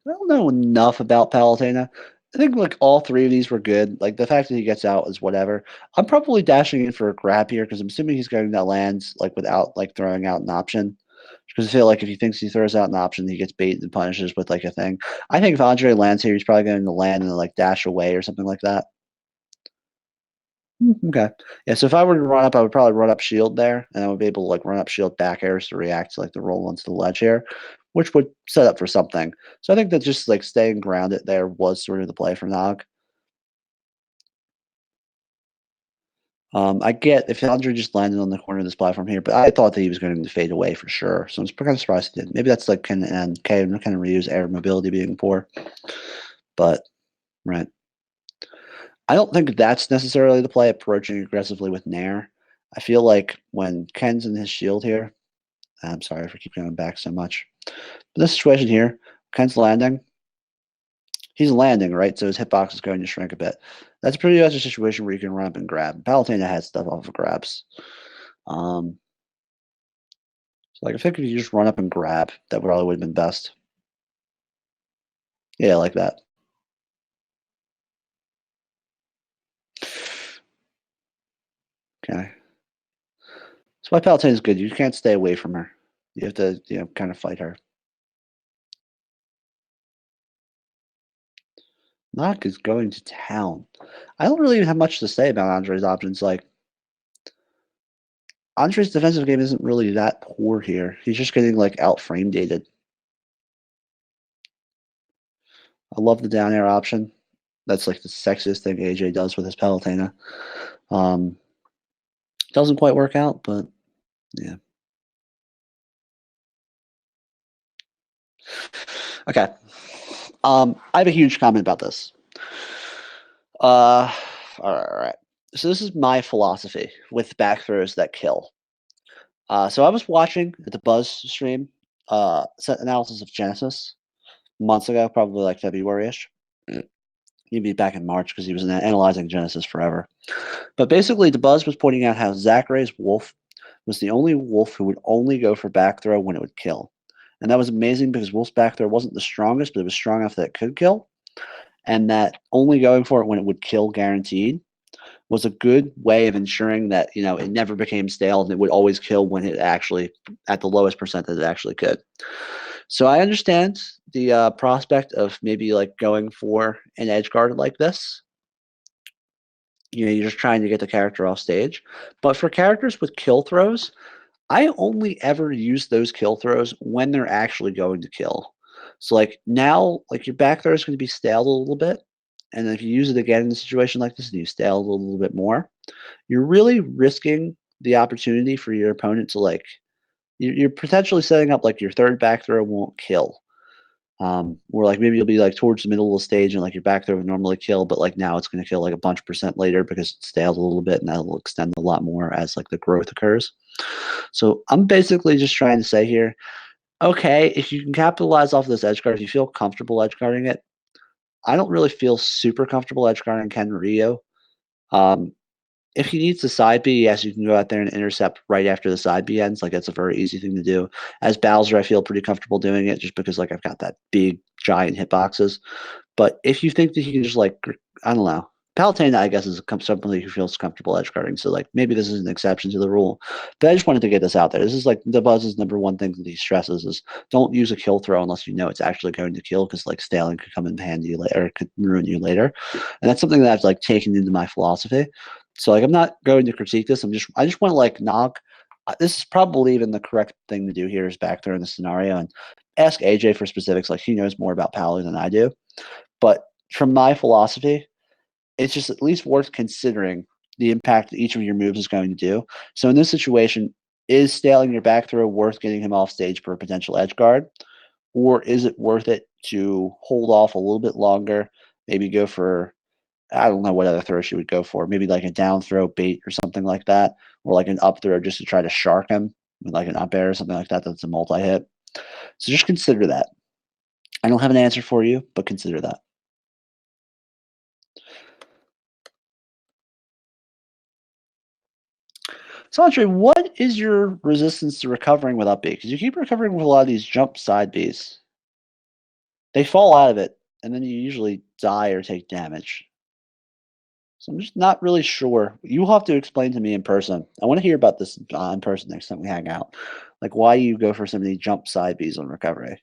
don't know enough about Palutena. I think like all 3 of these were good. Like the fact that he gets out is whatever. I'm probably dashing in for a grab here because I'm assuming he's going that lands like without like throwing out an option. Because I feel like if he thinks he throws out an option, he gets baited and punishes with like a thing. I think if Andre lands here, he's probably going to land and like dash away or something like that. Okay. Yeah, so if I were to run up, I would probably run up shield there, and I would be able to like run up shield back airs to react to like the roll onto the ledge here, which would set up for something. So I think that just like staying grounded there was sort of the play for Nog. I get if Andre just landed on the corner of this platform here, but I thought that he was going to fade away for sure. So I'm kind of surprised he did. Maybe that's like kind of kind of reuse air mobility being poor, but right. I don't think that's necessarily the play approaching aggressively with Nair. I feel like when Ken's in his shield here, I'm sorry for keeping going back so much. But this situation here, Ken's landing. He's landing, right? So his hitbox is going to shrink a bit. That's pretty much a situation where you can run up and grab. Palutena has stuff off of grabs. Um, so like I think if you just run up and grab, that probably would have been best. Yeah, like that. Okay. So why Palutena is good. You can't stay away from her. You have to, kind of fight her. Knock is going to town. I don't really have much to say about Andre's options. Like Andre's defensive game isn't really that poor here. He's just getting like out frame dated. I love the down air option. That's like the sexiest thing AJ does with his Palutena. Um, doesn't quite work out, but yeah. Okay. I have a huge comment about this. All right. So this is my philosophy with back throws that kill. So I was watching the Buzz stream, set analysis of Genesis months ago, probably like February-ish. He'd be back in March because he was analyzing Genesis forever. But basically, the Buzz was pointing out how Zachary's Wolf was the only Wolf who would only go for back throw when it would kill. And that was amazing because Wolf's back throw wasn't the strongest, but it was strong enough that it could kill. And that only going for it when it would kill guaranteed was a good way of ensuring that, it never became stale and it would always kill when it actually, at the lowest percent that it actually could. So I understand the prospect of maybe like going for an edge guard like this. You're just trying to get the character off stage. But for characters with kill throws, I only ever use those kill throws when they're actually going to kill. So like now, like your back throw is going to be staled a little bit. And then if you use it again in a situation like this and you stale a little bit more, you're really risking the opportunity for your opponent to like you're potentially setting up like your third back throw won't kill. Or like maybe you'll be like towards the middle of the stage and like your back throw would normally kill, but like now it's going to kill like a bunch percent later because it stales a little bit and that'll extend a lot more as like the growth occurs. So I'm basically just trying to say here, okay, if you can capitalize off this edge guard, if you feel comfortable edge guarding it, I don't really feel super comfortable edge guarding Ken Rio. Um, if he needs the side B, yes, you can go out there and intercept right after the side B ends. Like that's a very easy thing to do. As Bowser, I feel pretty comfortable doing it just because like I've got that big giant hitboxes. But if you think that he can just like I don't know, Palutena, I guess, is somebody who feels comfortable edge guarding. So like maybe this is an exception to the rule. But I just wanted to get this out there. This is like the Buzz's number one thing that he stresses is don't use a kill throw unless you know it's actually going to kill because like staling could come in handy later or could ruin you later. And that's something that I've like taken into my philosophy. So like I'm not going to critique this. I just want to like knock. This is probably even the correct thing to do here is back there in the scenario and ask AJ for specifics. Like he knows more about Palu than I do. But from my philosophy, it's just at least worth considering the impact that each of your moves is going to do. So in this situation, is staling your back throw worth getting him off stage for a potential edge guard? Or is it worth it to hold off a little bit longer, maybe go for I don't know what other throw she would go for. Maybe like a down throw bait or something like that, or like an up throw just to try to shark him with like an up air or something like that. That's a multi hit. So just consider that. I don't have an answer for you, but consider that. So, Andre, what is your resistance to recovering with up B? Because you keep recovering with a lot of these jump side Bs. They fall out of it, and then you usually die or take damage. So I'm just not really sure. You'll have to explain to me in person. I want to hear about this in person next time we hang out. Like why you go for so many jump side Bs on recovery.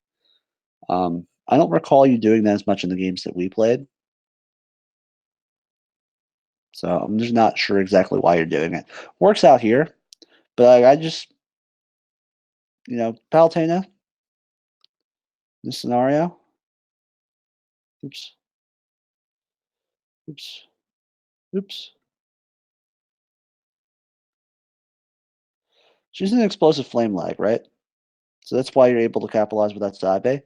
I don't recall you doing that as much in the games that we played. So I'm just not sure exactly why you're doing it. Works out here, but I just, Palutena, this scenario. Oops, oops, oops. She's an explosive flame lag, right? So that's why you're able to capitalize with that side bay.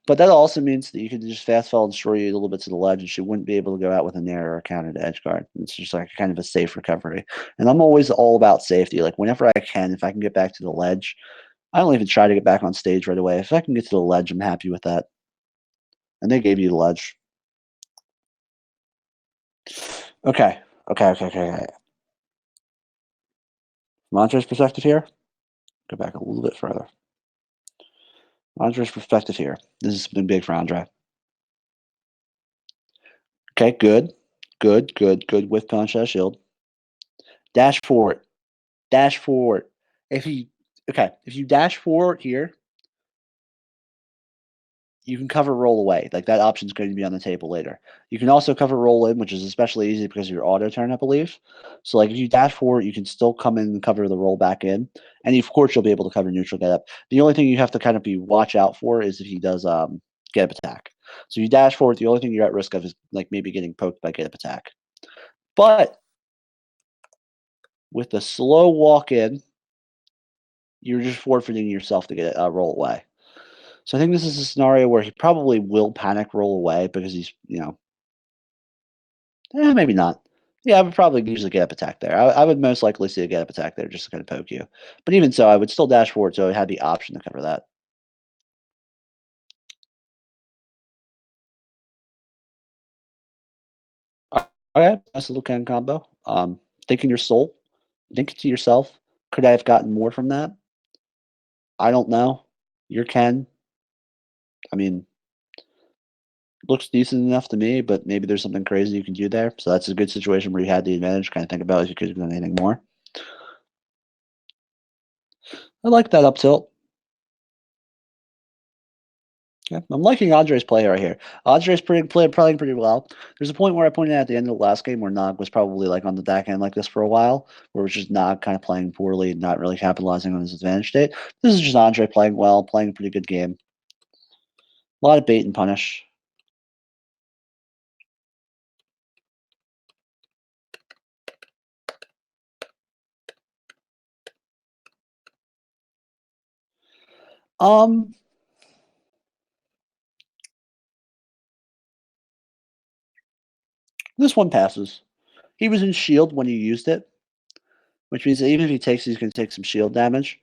But that also means that you can just fast fall and destroy you a little bit to the ledge, and she wouldn't be able to go out with a nair or a counter to edge guard. It's just like kind of a safe recovery. And I'm always all about safety. Like whenever I can, if I can get back to the ledge, I don't even try to get back on stage right away. If I can get to the ledge, I'm happy with that. And they gave you the ledge. Okay. Okay. From Andre's perspective here, go back a little bit further. Andre's perspective here. This has been big for Andre. Okay, good. Good. With punch that shield. Dash forward. Dash forward. If you dash forward here, you can cover roll away. Like that option is going to be on the table later. You can also cover roll in, which is especially easy because of your auto turn, I believe. So like if you dash forward, you can still come in and cover the roll back in. And of course you'll be able to cover neutral get up. The only thing you have to kind of be watch out for is if he does get up attack. So you dash forward, the only thing you're at risk of is like maybe getting poked by get up attack. But with the slow walk in, you're just forfeiting yourself to get a roll away. So I think this is a scenario where he probably will panic roll away because he's, maybe not. Yeah, I would probably usually get up attack there. I would most likely see a get up attack there just to kind of poke you. But even so, I would still dash forward, so I had the option to cover that. Okay, nice little Ken combo. Thinking your soul, think to yourself, could I have gotten more from that? I don't know. You're Ken. I mean, looks decent enough to me, but maybe there's something crazy you can do there. So that's a good situation where you had the advantage. Kind of think about if you could have done anything more. I like that up tilt. Yeah, I'm liking Andre's play right here. Andre's playing pretty well. There's a point where I pointed out at the end of the last game where Nog was probably like on the back end like this for a while, where it was just Nog kind of playing poorly and not really capitalizing on his advantage state. This is just Andre playing well, playing a pretty good game. A lot of bait and punish. This one passes. He was in shield when he used it, which means that even if he takes, he's going to take some shield damage.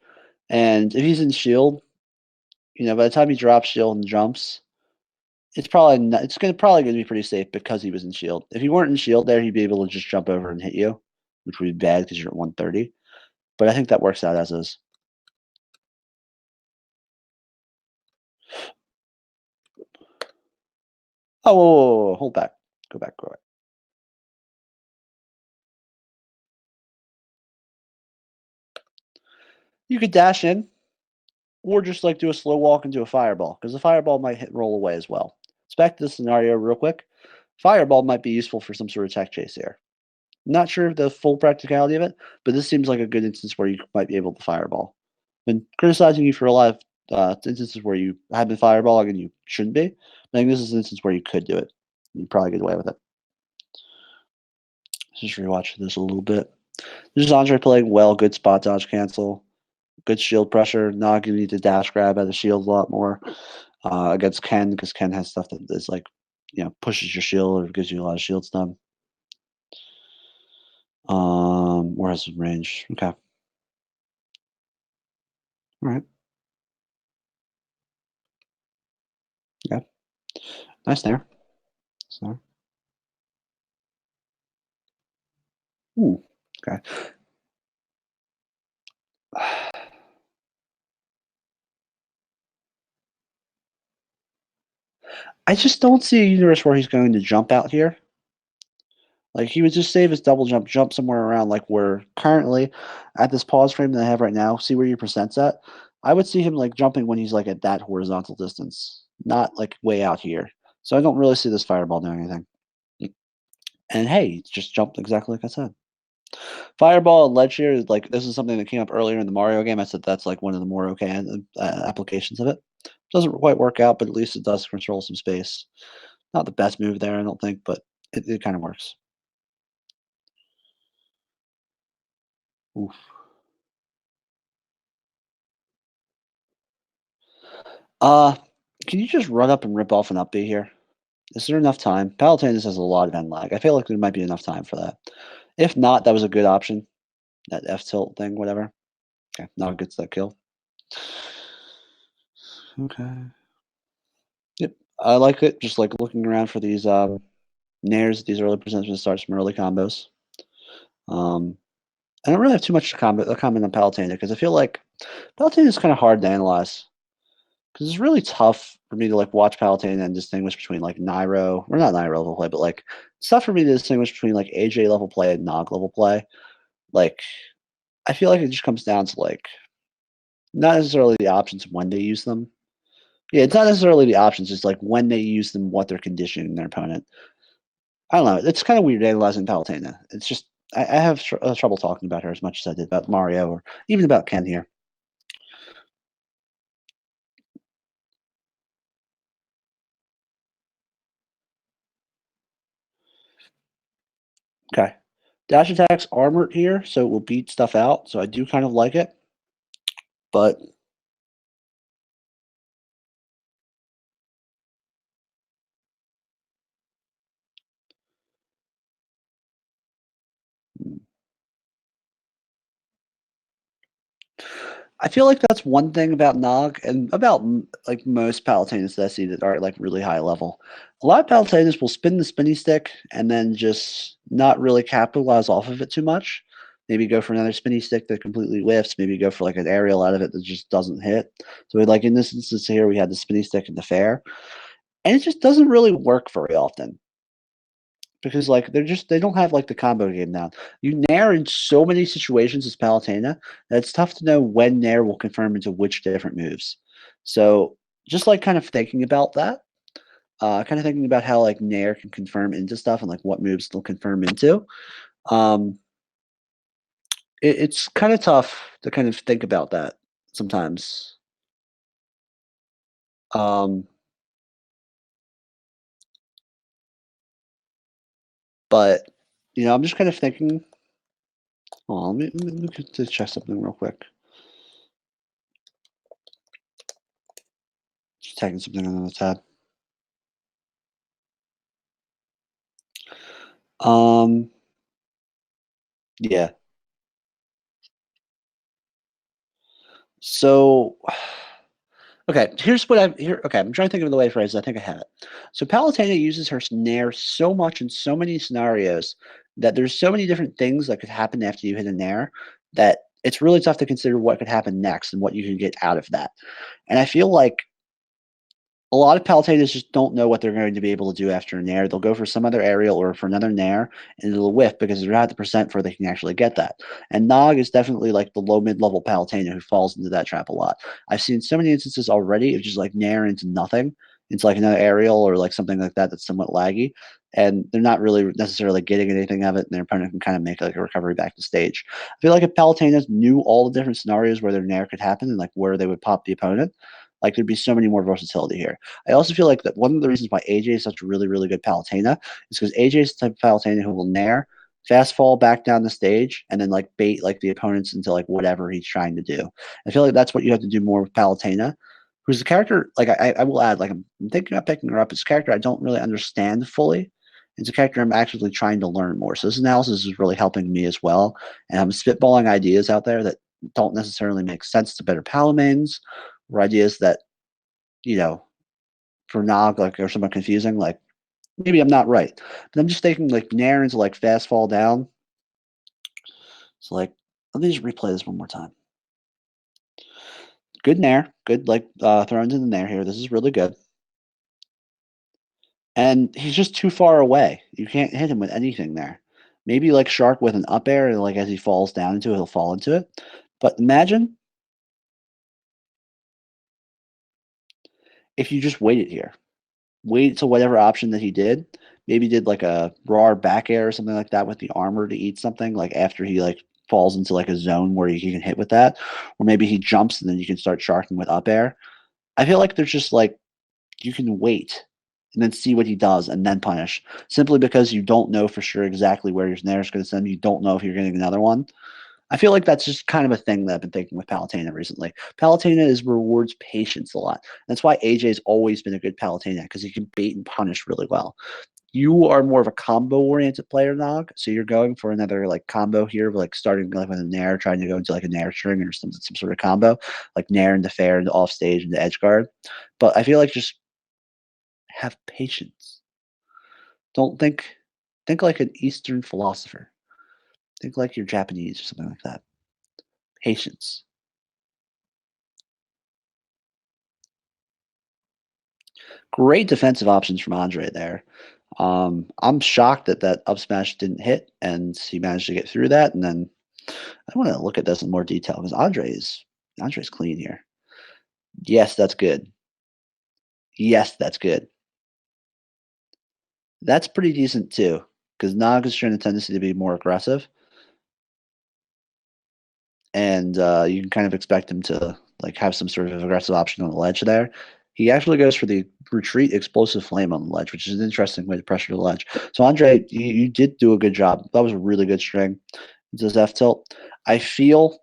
And if he's in shield, by the time he drops shield and jumps, it's probably not, it's probably gonna be pretty safe because he was in shield. If he weren't in shield there, he'd be able to just jump over and hit you, which would be bad because you're at 130. But I think that works out as is. Oh, whoa, hold back. Go back. You could dash in, or just like do a slow walk into a fireball, because the fireball might hit roll away as well. Let's back to this scenario real quick. Fireball might be useful for some sort of tech chase here. Not sure of the full practicality of it, but this seems like a good instance where you might be able to fireball. Been criticizing you for a lot of instances where you have been fireballing and you shouldn't be. I think this is an instance where you could do it. You'd probably get away with it. Let's just rewatch this a little bit. This is Andre playing well, good spot dodge cancel, good shield pressure, not going to need to dash grab at the shield a lot more against Ken because Ken has stuff that is like, pushes your shield or gives you a lot of shield stun. Where has some range? Okay. All right. Yeah. Nice there. So. Ooh. Okay. I just don't see a universe where he's going to jump out here. Like he would just save his double jump somewhere around like where currently at this pause frame that I have right now. See where your percent's at. I would see him like jumping when he's like at that horizontal distance, not like way out here. So I don't really see this fireball doing anything. And hey, he just jumped exactly like I said. Fireball and ledge here, like this is something that came up earlier in the Mario game. I said that's like one of the more okay applications of it. Doesn't quite work out, but at least it does control some space. Not the best move there, I don't think, but it kind of works. Oof. Uh, can you just run up and rip off an up B here? Is there enough time? Palutena's has a lot of end lag. I feel like there might be enough time for that. If not, that was a good option. That F tilt thing, whatever. Okay, now it gets that kill. Okay. Yep. I like it. Just like looking around for these nairs, these early presentations start some early combos. I don't really have too much to comment on Palutena because I feel like Palutena is kind of hard to analyze because it's really tough for me to like watch Palutena and distinguish between like Nairo, or not Nairo level play, but like it's tough for me to distinguish between like AJ level play and NOG level play. Like I feel like it just comes down to like not necessarily the options when they use them. Yeah, it's not necessarily the options, it's like when they use them, what they're conditioning their opponent. I don't know. It's kind of weird analyzing Palutena. It's just I have trouble talking about her as much as I did about Mario or even about Ken here. Okay. Dash attack's armored here, so it will beat stuff out. So I do kind of like it. But I feel like that's one thing about Nog and about like most Palutinas that I see that are like really high level. A lot of Palutinas will spin the spinny stick and then just not really capitalize off of it too much. Maybe go for another spinny stick that completely whiffs. Maybe go for like an aerial out of it that just doesn't hit. So like in this instance here, we had the spinny stick in the fair, and it just doesn't really work very often because like they don't have like the combo game down. You nair in so many situations as Palutena that it's tough to know when nair will confirm into which different moves. So just like kind of thinking about that, kind of thinking about how like nair can confirm into stuff and like what moves they'll confirm into. Um, it's kind of tough to kind of think about that sometimes. Um, but I'm just kind of thinking. Oh, let me just check something real quick. Just tagging something on the tab. Um, yeah. So, okay, here's what I'm here. Okay, I'm trying to think of the way to phrase it. I think I have it. So Palutena uses her snare so much in so many scenarios that there's so many different things that could happen after you hit a nair that it's really tough to consider what could happen next and what you can get out of that. And I feel like a lot of Palutenians just don't know what they're going to be able to do after a nair. They'll go for some other aerial or for another nair, and it'll whiff because they're not at the percent where they can actually get that. And Nog is definitely like the low mid level Palutena who falls into that trap a lot. I've seen so many instances already of just like nair into nothing, into like another aerial or like something like that that's somewhat laggy, and they're not really necessarily getting anything of it, and their opponent can kind of make like a recovery back to stage. I feel like if Palutenas knew all the different scenarios where their nair could happen and like where they would pop the opponent, like there'd be so many more versatility here. I also feel like that one of the reasons why AJ is such a really, really good Palutena is because AJ is the type of Palutena who will nair, fast fall back down the stage, and then like bait like the opponents into like whatever he's trying to do. I feel like that's what you have to do more with Palutena, who's a character like I will add, like I'm thinking about picking her up. It's a character I don't really understand fully. It's a character I'm actually trying to learn more. So this analysis is really helping me as well. And I'm spitballing ideas out there that don't necessarily make sense to better Palumanes, or ideas that, you know, for Nog, like, or somewhat confusing. Like, maybe I'm not right, but I'm just thinking like Nair into like fast fall down. So like, let me just replay this one more time. Good Nair, good like thrown into the Nair here. This is really good. And he's just too far away. You can't hit him with anything there. Maybe like Shark with an up air, and like as he falls down into it, he'll fall into it. But imagine if you just waited here. Wait till whatever option that he did, maybe did like a raw back air or something like that with the armor to eat something, like after he like falls into like a zone where he can hit with that, or maybe he jumps and then you can start sharking with up air. I feel like there's just like you can wait and then see what he does and then punish simply because you don't know for sure exactly where your snare is going to send. You don't know if you're getting another one. I feel like that's just kind of a thing that I've been thinking with Palutena recently. Palutena is rewards patience a lot. That's why AJ's always been a good Palutena because he can bait and punish really well. You are more of a combo oriented player, Nog, so you're going for another like combo here, like starting like with a nair, trying to go into like a nair string or some sort of combo, like nair into fair into off stage into edge guard. But I feel like just have patience. Don't think like an Eastern philosopher. Think like you're Japanese or something like that. Patience. Great defensive options from Andre there. I'm shocked that that up smash didn't hit, and he managed to get through that. And then I want to look at this in more detail because Andre's clean here. Yes, that's good. Yes, that's good. That's pretty decent too, because Nog is showing a tendency to be more aggressive, and you can kind of expect him to like have some sort of aggressive option on the ledge there. He actually goes for the retreat explosive flame on the ledge, which is an interesting way to pressure the ledge. So Andre, you did do a good job. That was a really good string. Does F tilt? I feel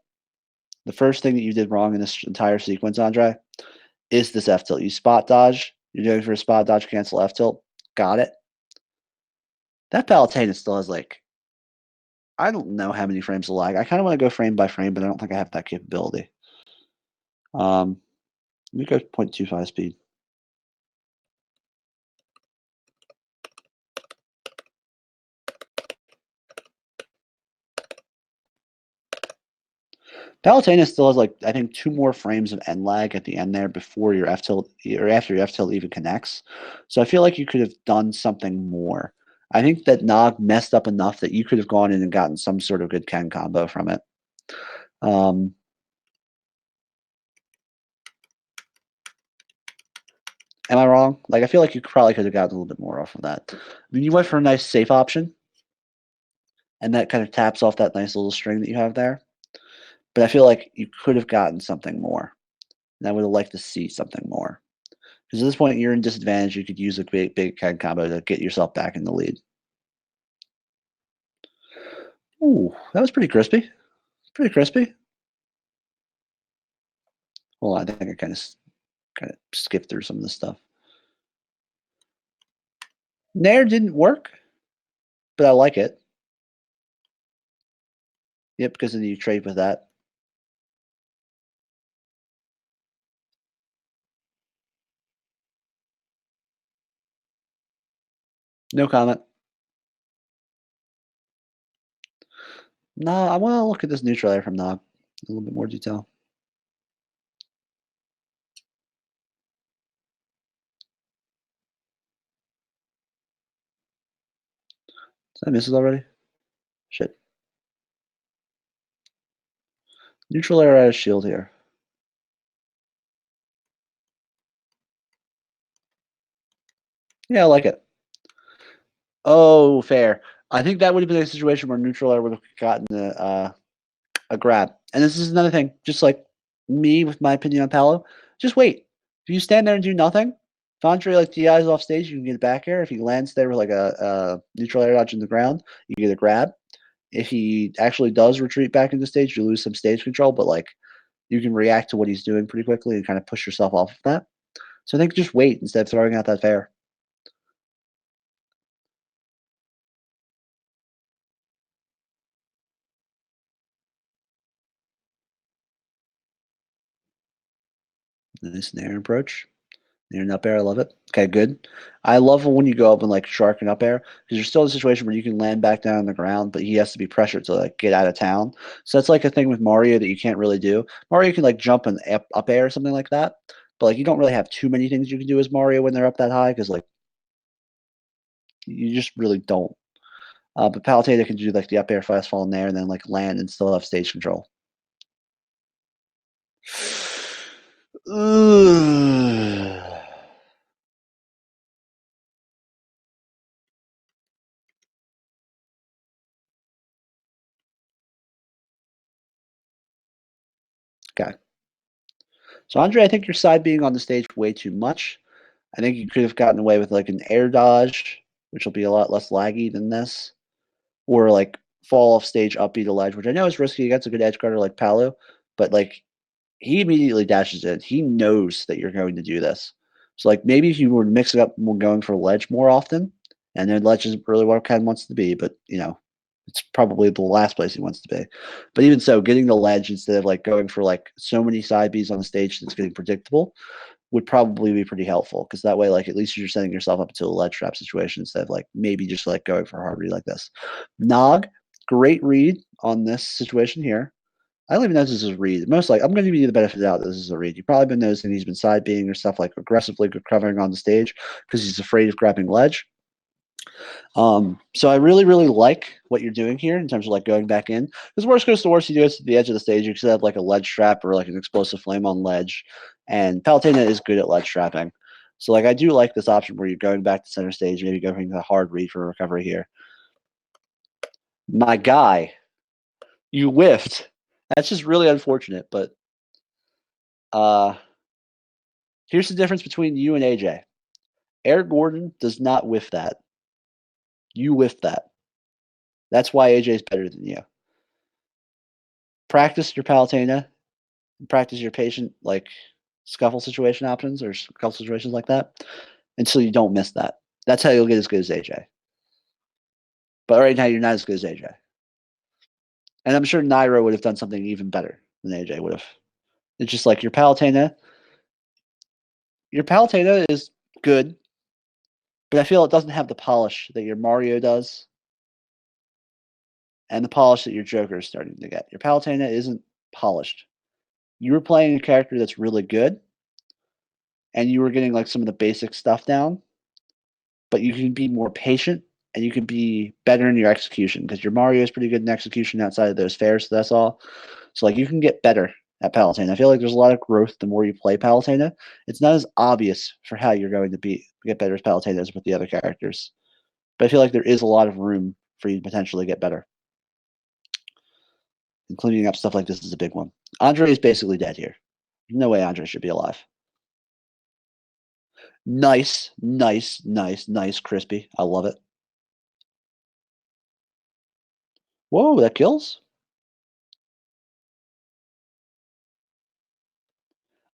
the first thing that you did wrong in this entire sequence, Andre, is this F tilt. You spot dodge. You're doing for a spot dodge, cancel F tilt. Got it. That Palutena still has like I don't know how many frames of lag. I kind of want to go frame by frame, but I don't think I have that capability. Let me go 0.25 speed. Palutena still has like I think 2 more frames of end lag at the end there before your F tilt or after your F tilt even connects. So I feel like you could have done something more. I think that Nog messed up enough that you could have gone in and gotten some sort of good Ken combo from it. Um, am I wrong? Like I feel like you probably could have gotten a little bit more off of that. I mean, you went for a nice safe option, and that kind of taps off that nice little string that you have there. But I feel like you could have gotten something more, and I would have liked to see something more. Because at this point, you're in disadvantage. You could use a big Ken combo to get yourself back in the lead. Ooh, that was pretty crispy. Pretty crispy. Well, I think I kind of skipped through some of this stuff. Nair didn't work, but I like it. Yep, because then you trade with that. No comment. No, I want to look at this neutral air from Nog in a little bit more detail. Did I miss it already? Shit. Neutral air out of shield here. Yeah, I like it. Oh, fair. I think that would have been a situation where neutral air would have gotten a grab. And this is another thing, just like me with my opinion on Palo, just wait. If you stand there and do nothing, if Andre like DIs off stage, you can get a back air. If he lands there with like a neutral air dodge in the ground, you get a grab. If he actually does retreat back into stage, you lose some stage control, but like you can react to what he's doing pretty quickly and kind of push yourself off of that. So I think just wait instead of throwing out that fair. Nice nair approach. Near an up air, I love it. Okay, good. I love when you go up and like shark and up air because you're still in a situation where you can land back down on the ground, but he has to be pressured to like get out of town. So that's like a thing with Mario that you can't really do. Mario can like jump and up air or something like that, but like you don't really have too many things you can do as Mario when they're up that high because like you just really don't. But Palutena can do like the up air fast fall in there and then like land and still have stage control. Ugh. Okay. So Andre, I think your side being on the stage way too much. I think you could have gotten away with like an air dodge, which will be a lot less laggy than this, or like fall off stage, up beat a ledge, which I know is risky against a good edge guarder like Paolo, but like he immediately dashes in. He knows that you're going to do this. So like maybe if you were to mix it up more going for ledge more often, and then ledge isn't really what Ken wants to be, but you know, it's probably the last place he wants to be. But even so, getting the ledge instead of like going for like so many side Bs on the stage that's getting predictable would probably be pretty helpful because that way, like at least you're setting yourself up into a ledge trap situation instead of like maybe just like going for a hard read like this. Nog, great read on this situation here. I don't even know if this is a read. Most like I'm going to give you the benefit of the doubt that this is a read. You've probably been noticing he's been side being or stuff like aggressively covering on the stage because he's afraid of grabbing ledge. So I really, really like what you're doing here in terms of like going back in. Because worst goes to worst, you do it to the edge of the stage. You could have like a ledge trap or like an explosive flame on ledge. And Palutena is good at ledge trapping. So like I do like this option where you're going back to center stage, maybe going to a hard read for recovery here. My guy, you whiffed. That's just really unfortunate, but here's the difference between you and AJ. Eric Gordon does not whiff that. You whiffed that. That's why AJ is better than you. Practice your Palutena, practice your patient like scuffle situation options or scuffle situations like that until you don't miss that. That's how you'll get as good as AJ. But right now, you're not as good as AJ. And I'm sure Nairo would have done something even better than AJ would have. It's just like your Palutena. Your Palutena is good, but I feel it doesn't have the polish that your Mario does and the polish that your Joker is starting to get. Your Palutena isn't polished. You were playing a character that's really good, and you were getting like some of the basic stuff down, but you can be more patient and you can be better in your execution because your Mario is pretty good in execution outside of those fairs. So that's all. So like you can get better at Palutena. I feel like there's a lot of growth the more you play Palutena. It's not as obvious for how you're going to get better as Palutena as with the other characters, but I feel like there is a lot of room for you to potentially get better. Including up stuff like this is a big one. Andre is basically dead here. No way Andre should be alive. Nice, nice, nice, nice, crispy. I love it. Whoa, that kills?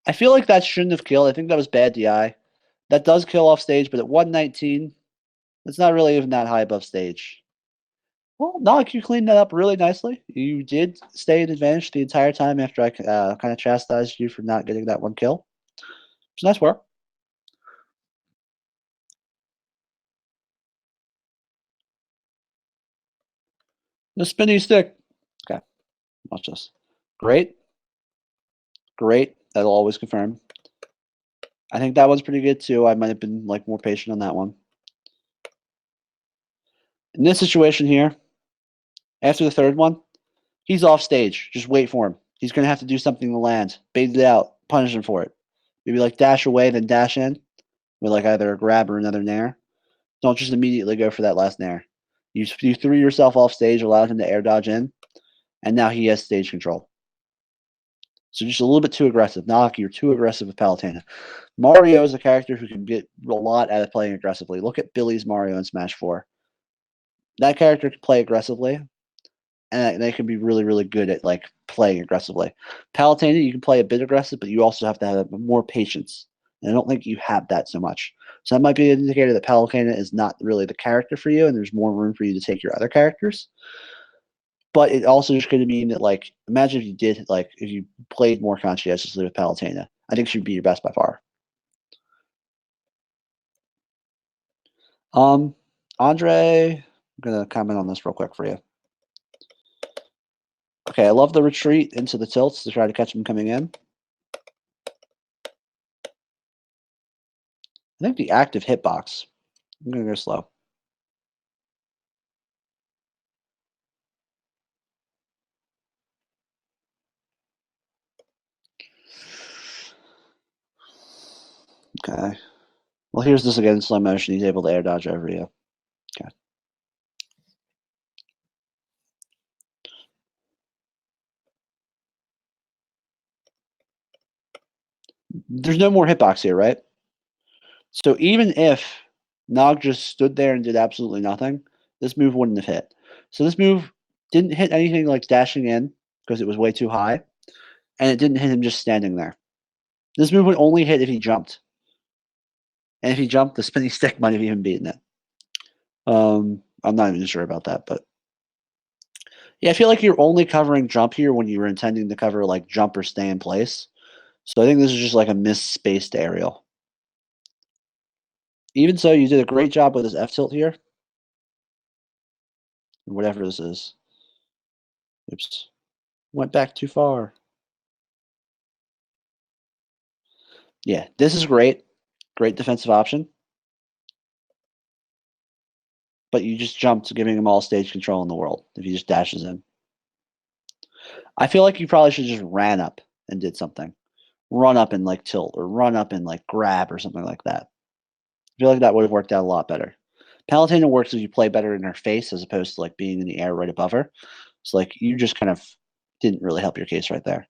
I feel like that shouldn't have killed. I think that was bad DI. That does kill off stage, but at 119, it's not really even that high above stage. Well, Nog, you cleaned that up really nicely. You did stay in advantage the entire time after I kind of chastised you for not getting that one kill. It's nice work. The spinny stick. Okay, watch this. Great. Great. That'll always confirm. I think that one's pretty good too. I might have been like more patient on that one. In this situation here, after the third one, he's off stage. Just wait for him. He's gonna have to do something to land. Bait it out. Punish him for it. Maybe like dash away, then dash in with like either a grab or another nair. Don't just immediately go for that last nair. You threw yourself off stage, allowed him to air dodge in, and now he has stage control. So just a little bit too aggressive. Nog, you're too aggressive with Palutena. Mario is a character who can get a lot out of playing aggressively. Look at Billy's Mario in Smash 4. That character can play aggressively, and they can be really, really good at like playing aggressively. Palutena, you can play a bit aggressive, but you also have to have more patience. And I don't think you have that so much. So that might be an indicator that Palutena is not really the character for you, and there's more room for you to take your other characters. But it also just could mean that, like, imagine if you did, like, if you played more conscientiously with Palutena. I think she'd be your best by far. Andre, I'm gonna comment on this real quick for you. Okay, I love the retreat into the tilts to try to catch him coming in. I think the active hitbox. I'm gonna go slow. Okay. Well, here's this again in slow motion. He's able to air dodge over you. Okay. There's no more hitbox here, right? So even if Nog just stood there and did absolutely nothing, this move wouldn't have hit. So this move didn't hit anything like dashing in because it was way too high, and it didn't hit him just standing there. This move would only hit if he jumped. And if he jumped, the spinning stick might have even beaten it. I'm not even sure about that, but yeah, I feel like you're only covering jump here when you were intending to cover like jump or stay in place. So I think this is just like a misspaced aerial. Even so, you did a great job with this F tilt here. Whatever this is. Oops. Went back too far. Yeah, this is great. Great defensive option. But you just jumped, giving him all stage control in the world if he just dashes in. I feel like you probably should just ran up and did something. Run up and like tilt or run up and like grab or something like that. I feel like that would have worked out a lot better. Palutena works if you play better in her face as opposed to like being in the air right above her. So like you just kind of didn't really help your case right there.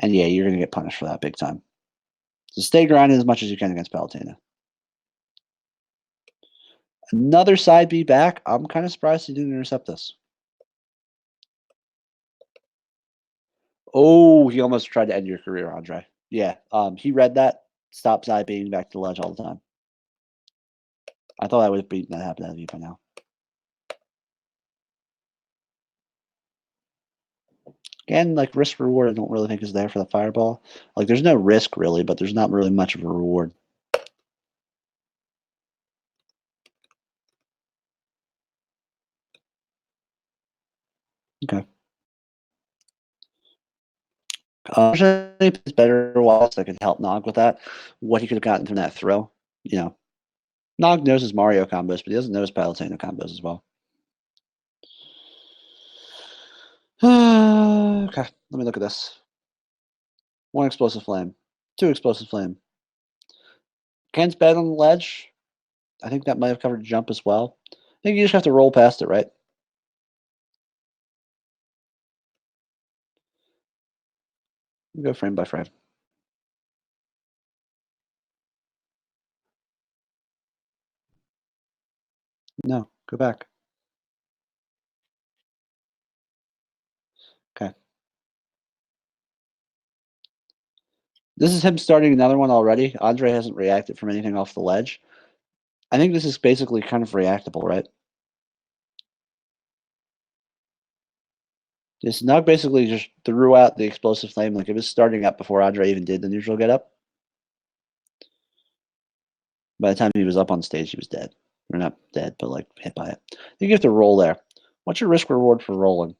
And yeah, you're gonna get punished for that big time. So stay grounded as much as you can against Palutena. Another side B back. I'm kind of surprised he didn't intercept this. Oh, he almost tried to end your career, Andre. Yeah, he read that. Stop side being back to the ledge all the time. I thought I would have beaten that happen out of you by now. Again, like risk reward, I don't really think is there for the fireball. Like, there's no risk really, but there's not really much of a reward. Okay. It's better whilst I could help Nog with that. What he could have gotten from that throw, you know. Nog knows his Mario combos, but he doesn't know his Palutena combos as well. Okay, let me look at this. 1 explosive flame, 2 explosive flame. Ken's bad on the ledge. I think that might have covered jump as well. I think you just have to roll past it, right? Go frame by frame. No, go back. Okay. This is him starting another one already. Andre hasn't reacted from anything off the ledge. I think this is basically kind of reactable, right? This Nug basically just threw out the explosive flame. Like it was starting up before Andre even did the neutral get up. By the time he was up on stage, he was dead. Or not dead, but like hit by it. I think you have to roll there. What's your risk reward for rolling?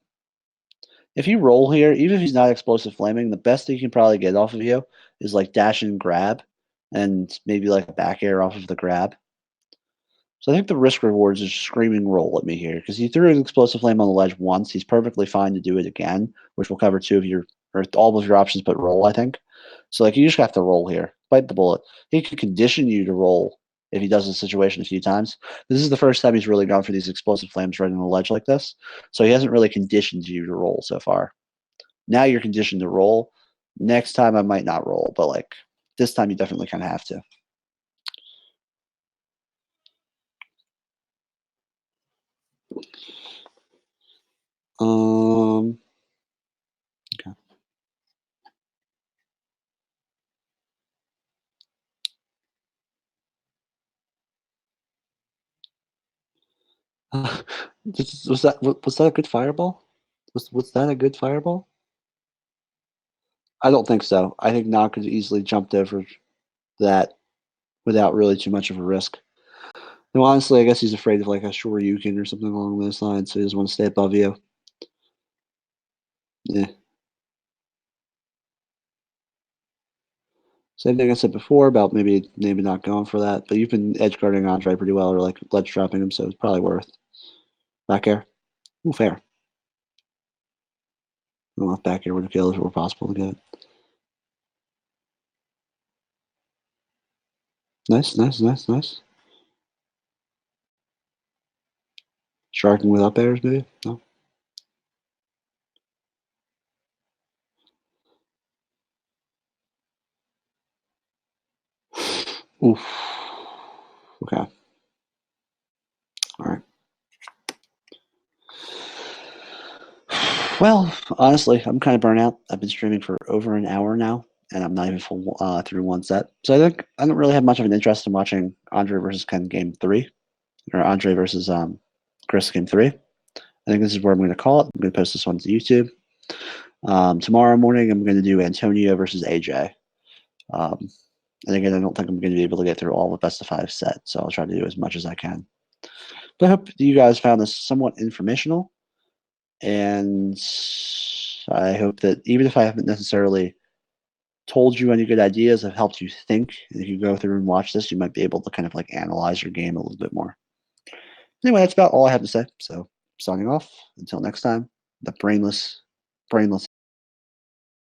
If you roll here, even if he's not explosive flaming, the best he can probably get off of you is like dash and grab and maybe like a back air off of the grab. So I think the risk rewards is screaming roll at me here because he threw an explosive flame on the ledge once. He's perfectly fine to do it again, which will cover 2 of your or all of your options but roll, I think. So like you just have to roll here. Bite the bullet. He could condition you to roll if he does the situation a few times. This is the first time he's really gone for these explosive flames right on the ledge like this. So he hasn't really conditioned you to roll so far. Now you're conditioned to roll. Next time I might not roll, but like this time you definitely kind of have to. Okay. Was that a good fireball? Was that a good fireball? I don't think so. I think Nog could easily jumped over that without really too much of a risk. No, honestly, I guess he's afraid of like a Shoryuken or something along those lines, so he doesn't want to stay above you. Yeah. Same thing I said before about maybe not going for that, but you've been edge guarding Andre pretty well or like ledge dropping him, so it's probably worth. Back air. Ooh, fair. I don't know if back air would have killed if it were possible to get. Nice, nice, nice, nice. Sharking with up airs, maybe? No. Oof. Okay. All right. Well, honestly, I'm kind of burnt out. I've been streaming for over an hour now, and I'm not even full through one set. So I think I don't really have much of an interest in watching Andre versus Ken game 3, or Andre versus Chris game 3. I think this is where I'm going to call it. I'm going to post this one to YouTube. Tomorrow morning, I'm going to do Antonio versus AJ. And again, I don't think I'm going to be able to get through all the best of 5 sets, so I'll try to do as much as I can. But I hope you guys found this somewhat informational, and I hope that even if I haven't necessarily told you any good ideas, I've helped you think. And if you go through and watch this, you might be able to kind of like analyze your game a little bit more. Anyway, that's about all I have to say. So signing off. Until next time, the brainless